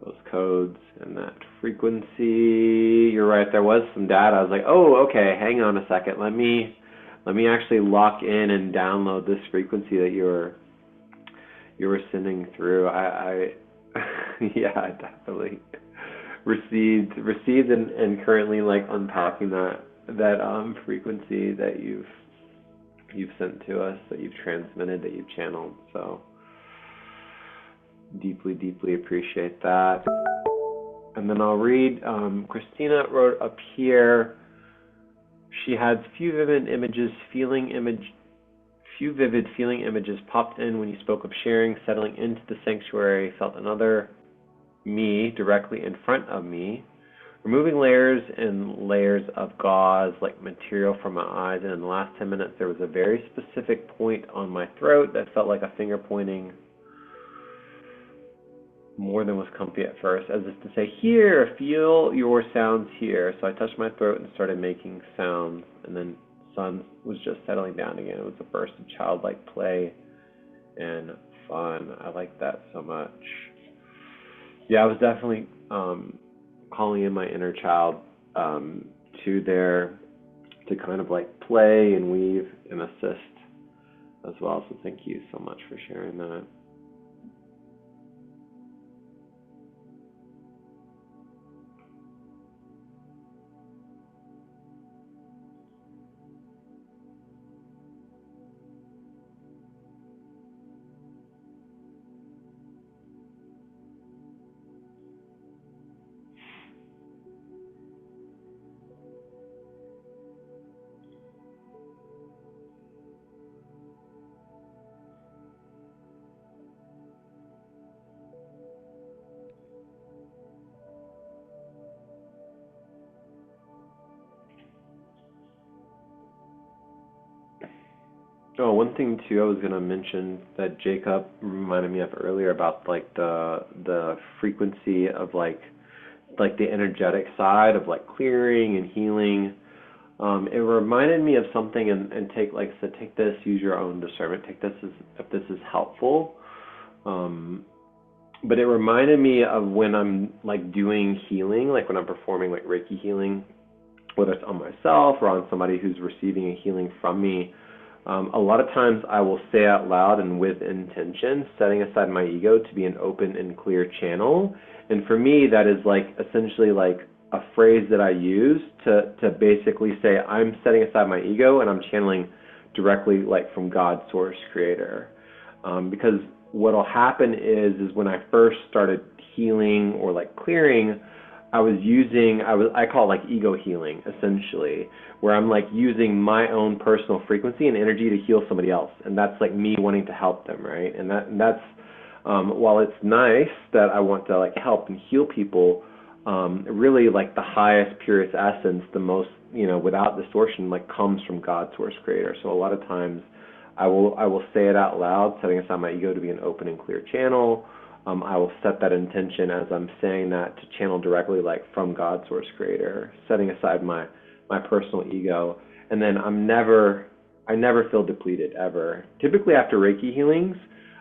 those codes and that frequency. You're right, there was some data. I was like, oh, okay, hang on a second. Let me actually lock in and download this frequency that you were sending through. I yeah, I definitely received and currently like unpacking that frequency that you've sent to us, that you've transmitted, that you've channeled. So deeply appreciate that. And then I'll read, Christina wrote up here, she had few vivid feeling images popped in when you spoke of sharing, settling into the sanctuary, felt another me directly in front of me, removing layers and layers of gauze like material from my eyes, and in the last 10 minutes there was a very specific point on my throat that felt like a finger pointing more than was comfy at first, as if to say, here, feel your sounds here. So I touched my throat and started making sounds, and then sun was just settling down again. It was a burst of childlike play and fun. I like that so much. Yeah, I was definitely calling in my inner child to their to kind of like play and weave and assist as well. So thank you so much for sharing that. Oh, one thing too I was gonna mention that Jacob reminded me of earlier about like the frequency of like the energetic side of like clearing and healing. It reminded me of something, and take, like I said, take this, use your own discernment, take this as if this is helpful. But it reminded me of when I'm like doing healing, like when I'm performing like Reiki healing, whether it's on myself or on somebody who's receiving a healing from me. A lot of times I will say out loud and with intention, setting aside my ego to be an open and clear channel. And for me, that is like essentially like a phrase that I use to basically say I'm setting aside my ego and I'm channeling directly like from God, source, creator. Because what'll happen is when I first started healing or like clearing, I call it like ego healing essentially, where I'm like using my own personal frequency and energy to heal somebody else, and that's like me wanting to help them, right? And that's while it's nice that I want to like help and heal people, really like the highest, purest essence, the most, without distortion, like comes from God, source, creator. So a lot of times I will say it out loud, setting aside my ego to be an open and clear channel. I will set that intention as I'm saying that to channel directly like from God, source, creator, setting aside my personal ego. And then I never feel depleted ever. Typically after Reiki healings,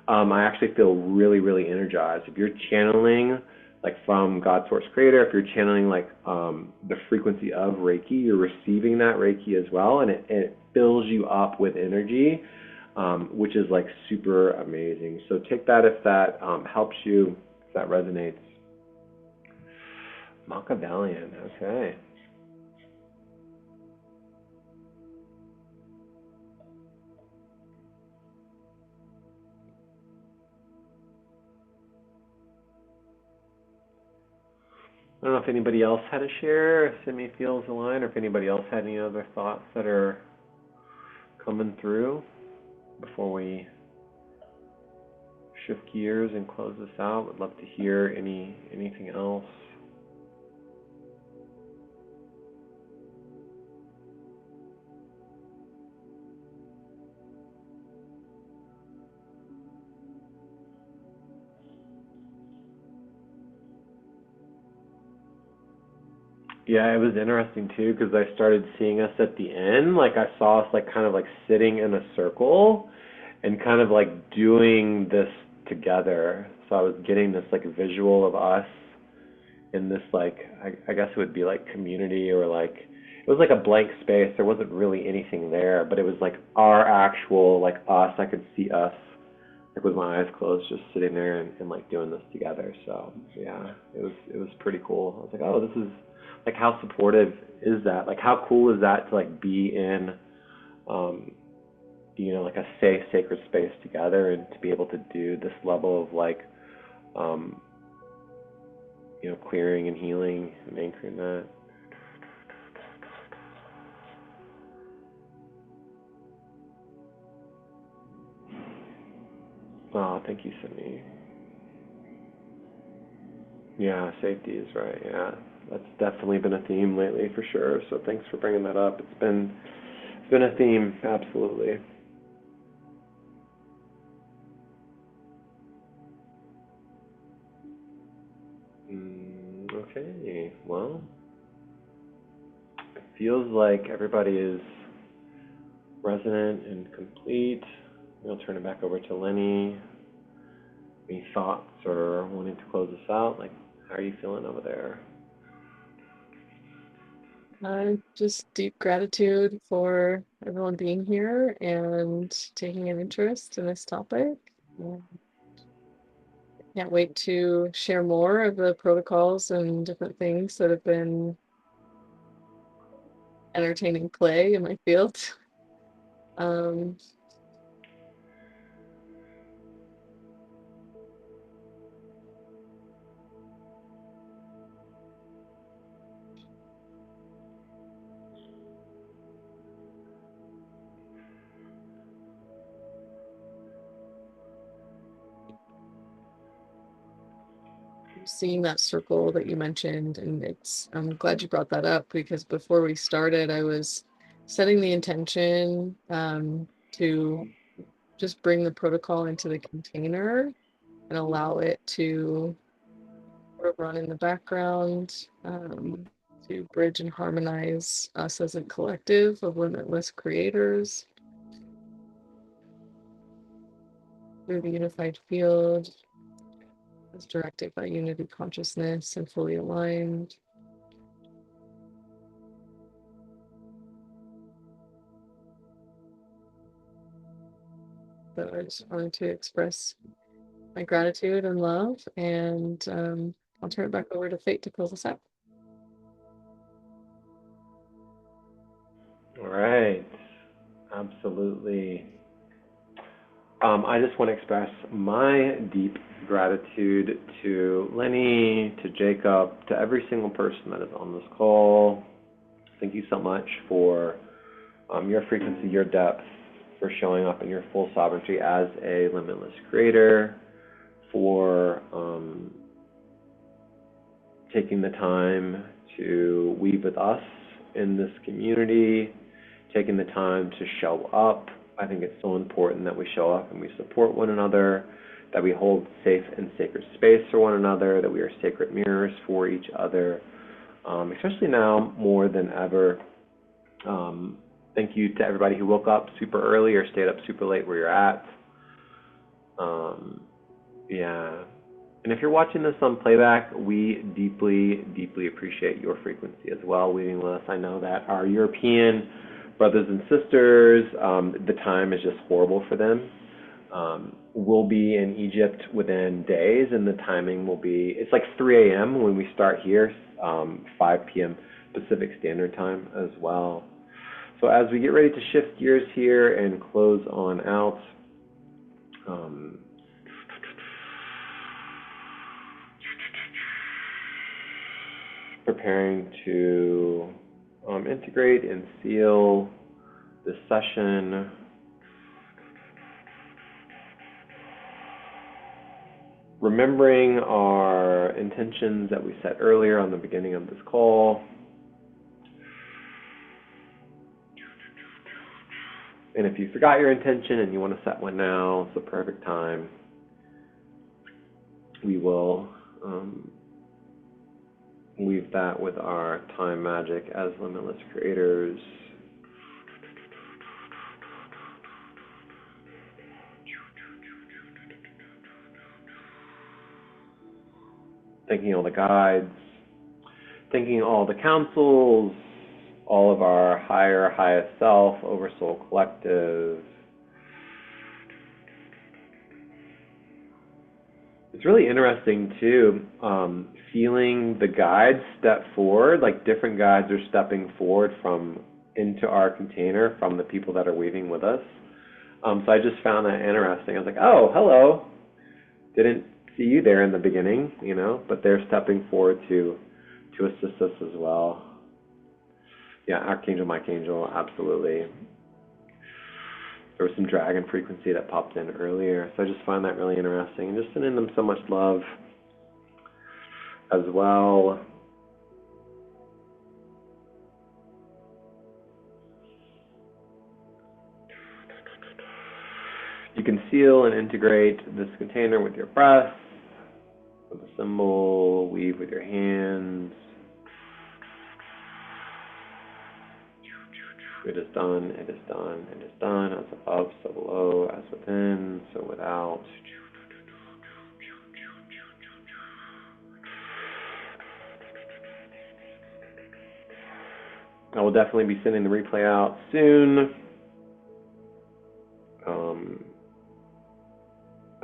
I actually feel really, really energized. If you're channeling like from God, source, creator, if you're channeling like the frequency of Reiki, you're receiving that Reiki as well, and it fills you up with energy. Which is like super amazing. So take that if that helps you, if that resonates. Machiavellian, okay. I don't know if anybody else had a share, if Simi feels aligned, or if anybody else had any other thoughts that are coming through before we shift gears and close this out. Would love to hear anything else. Yeah, it was interesting too because I started seeing us at the end. Like I saw us like kind of like sitting in a circle and kind of like doing this together. So I was getting this like visual of us in this like I guess it would be like community, or like it was like a blank space. There wasn't really anything there, but it was like our actual like us. I could see us like with my eyes closed, just sitting there and like doing this together. So yeah, it was pretty cool. I was like, oh, this is like, how supportive is that? Like, how cool is that to like be in, like a safe, sacred space together, and to be able to do this level of like, clearing and healing and anchoring that. Oh, thank you, Sydney. Yeah, safety is right. Yeah, that's definitely been a theme lately for sure. So thanks for bringing that up. It's been a theme, absolutely. Okay, well, it feels like everybody is resonant and complete. I'll turn it back over to Leni. Any thoughts or wanting to close this out? Like, how are you feeling over there? Just deep gratitude for everyone being here and taking an interest in this topic. Can't wait to share more of the protocols and different things that have been entertaining play in my field. Um, Seeing that circle that you mentioned, and I'm glad you brought that up, because before we started, I was setting the intention to just bring the protocol into the container and allow it to sort of run in the background, to bridge and harmonize us as a collective of limitless creators through the unified field, as directed by unity consciousness and fully aligned. So I just wanted to express my gratitude and love, and I'll turn it back over to Fate to close us out. All right. Absolutely. I just want to express my deep gratitude to Leni, to Jacob, to every single person that is on this call. Thank you so much for your frequency, your depth, for showing up in your full sovereignty as a limitless creator, for taking the time to weave with us in this community, taking the time to show up. I think it's so important that we show up and we support one another, that we hold safe and sacred space for one another, that we are sacred mirrors for each other, especially now more than ever. Thank you to everybody who woke up super early or stayed up super late where you're at. Yeah. And if you're watching this on playback, we deeply, deeply appreciate your frequency as well, weaving with us. I know that our European brothers and sisters, the time is just horrible for them. We'll be in Egypt within days, and the timing will be, it's like 3 a.m. when we start here, 5 p.m. Pacific Standard Time as well. So as we get ready to shift gears here and close on out, preparing to integrate and seal this session. Remembering our intentions that we set earlier on the beginning of this call. And if you forgot your intention and you want to set one now, it's the perfect time. We will weave that with our time magic as limitless creators. Thanking all the guides, thanking all the councils, all of our higher, highest self, Oversoul Collective. It's really interesting too, feeling the guides step forward, like different guides are stepping forward from into our container from the people that are weaving with us. So I just found that interesting. I was like, oh, hello. Didn't see you there in the beginning, you know, but they're stepping forward to assist us as well. Yeah, Archangel, Mike Angel, absolutely. There was some dragon frequency that popped in earlier, so I just find that really interesting. And just sending them so much love as well. You can seal and integrate this container with your breath, with a symbol, weave with your hands. It is done, it is done, it is done, as above, so below, as within, so without. I will definitely be sending the replay out soon.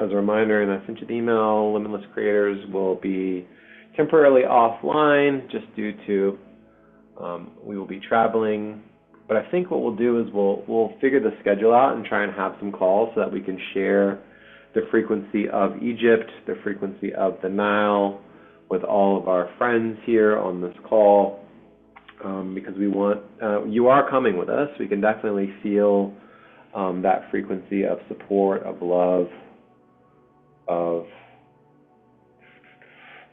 As a reminder, and I sent you the email, Limitless creators will be temporarily offline just due to we will be traveling. But I think what we'll do is we'll figure the schedule out and try and have some calls so that we can share the frequency of Egypt, the frequency of the Nile with all of our friends here on this call, because we want, you are coming with us. We can definitely feel that frequency of support, of love, of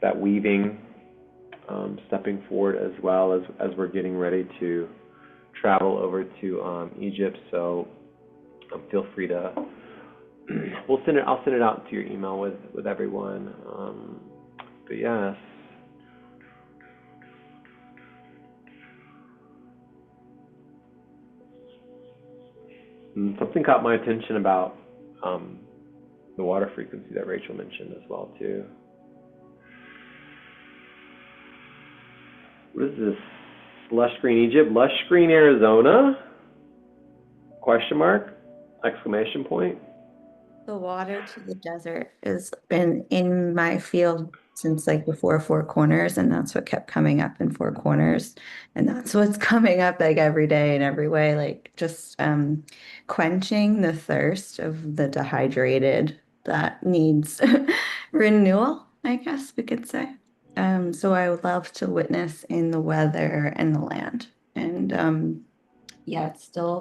that weaving, stepping forward as well as we're getting ready to travel over to Egypt. So feel free to, I'll send it out to your email with everyone. But yes. Something caught my attention about the water frequency that Rachel mentioned as well too. What is this? Lush green Egypt, lush green Arizona? Question mark? Exclamation point. The water to the desert has been in my field since like before Four Corners, and that's what kept coming up in Four Corners. And that's what's coming up like every day in every way, like just quenching the thirst of the dehydrated that needs renewal, I guess we could say. So I would love to witness in the weather and the land. And yeah, I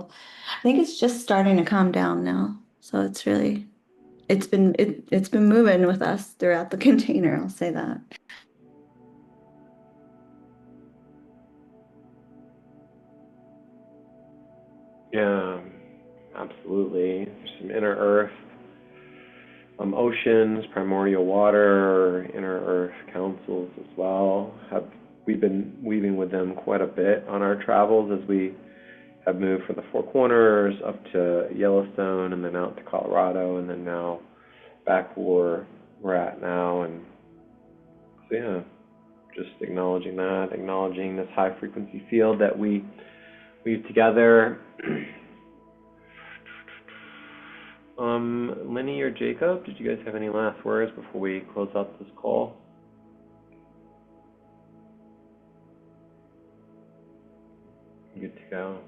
think it's just starting to calm down now. So it's been moving with us throughout the container, I'll say that. Yeah, absolutely. There's some inner earth, oceans, primordial water, inner earth councils as well. We've been weaving with them quite a bit on our travels as we have moved from the Four Corners up to Yellowstone and then out to Colorado and then now back where we're at now. And so yeah, just acknowledging that, acknowledging this high frequency field that we weave together. Leni or Jacob, did you guys have any last words before we close out this call? Good to go.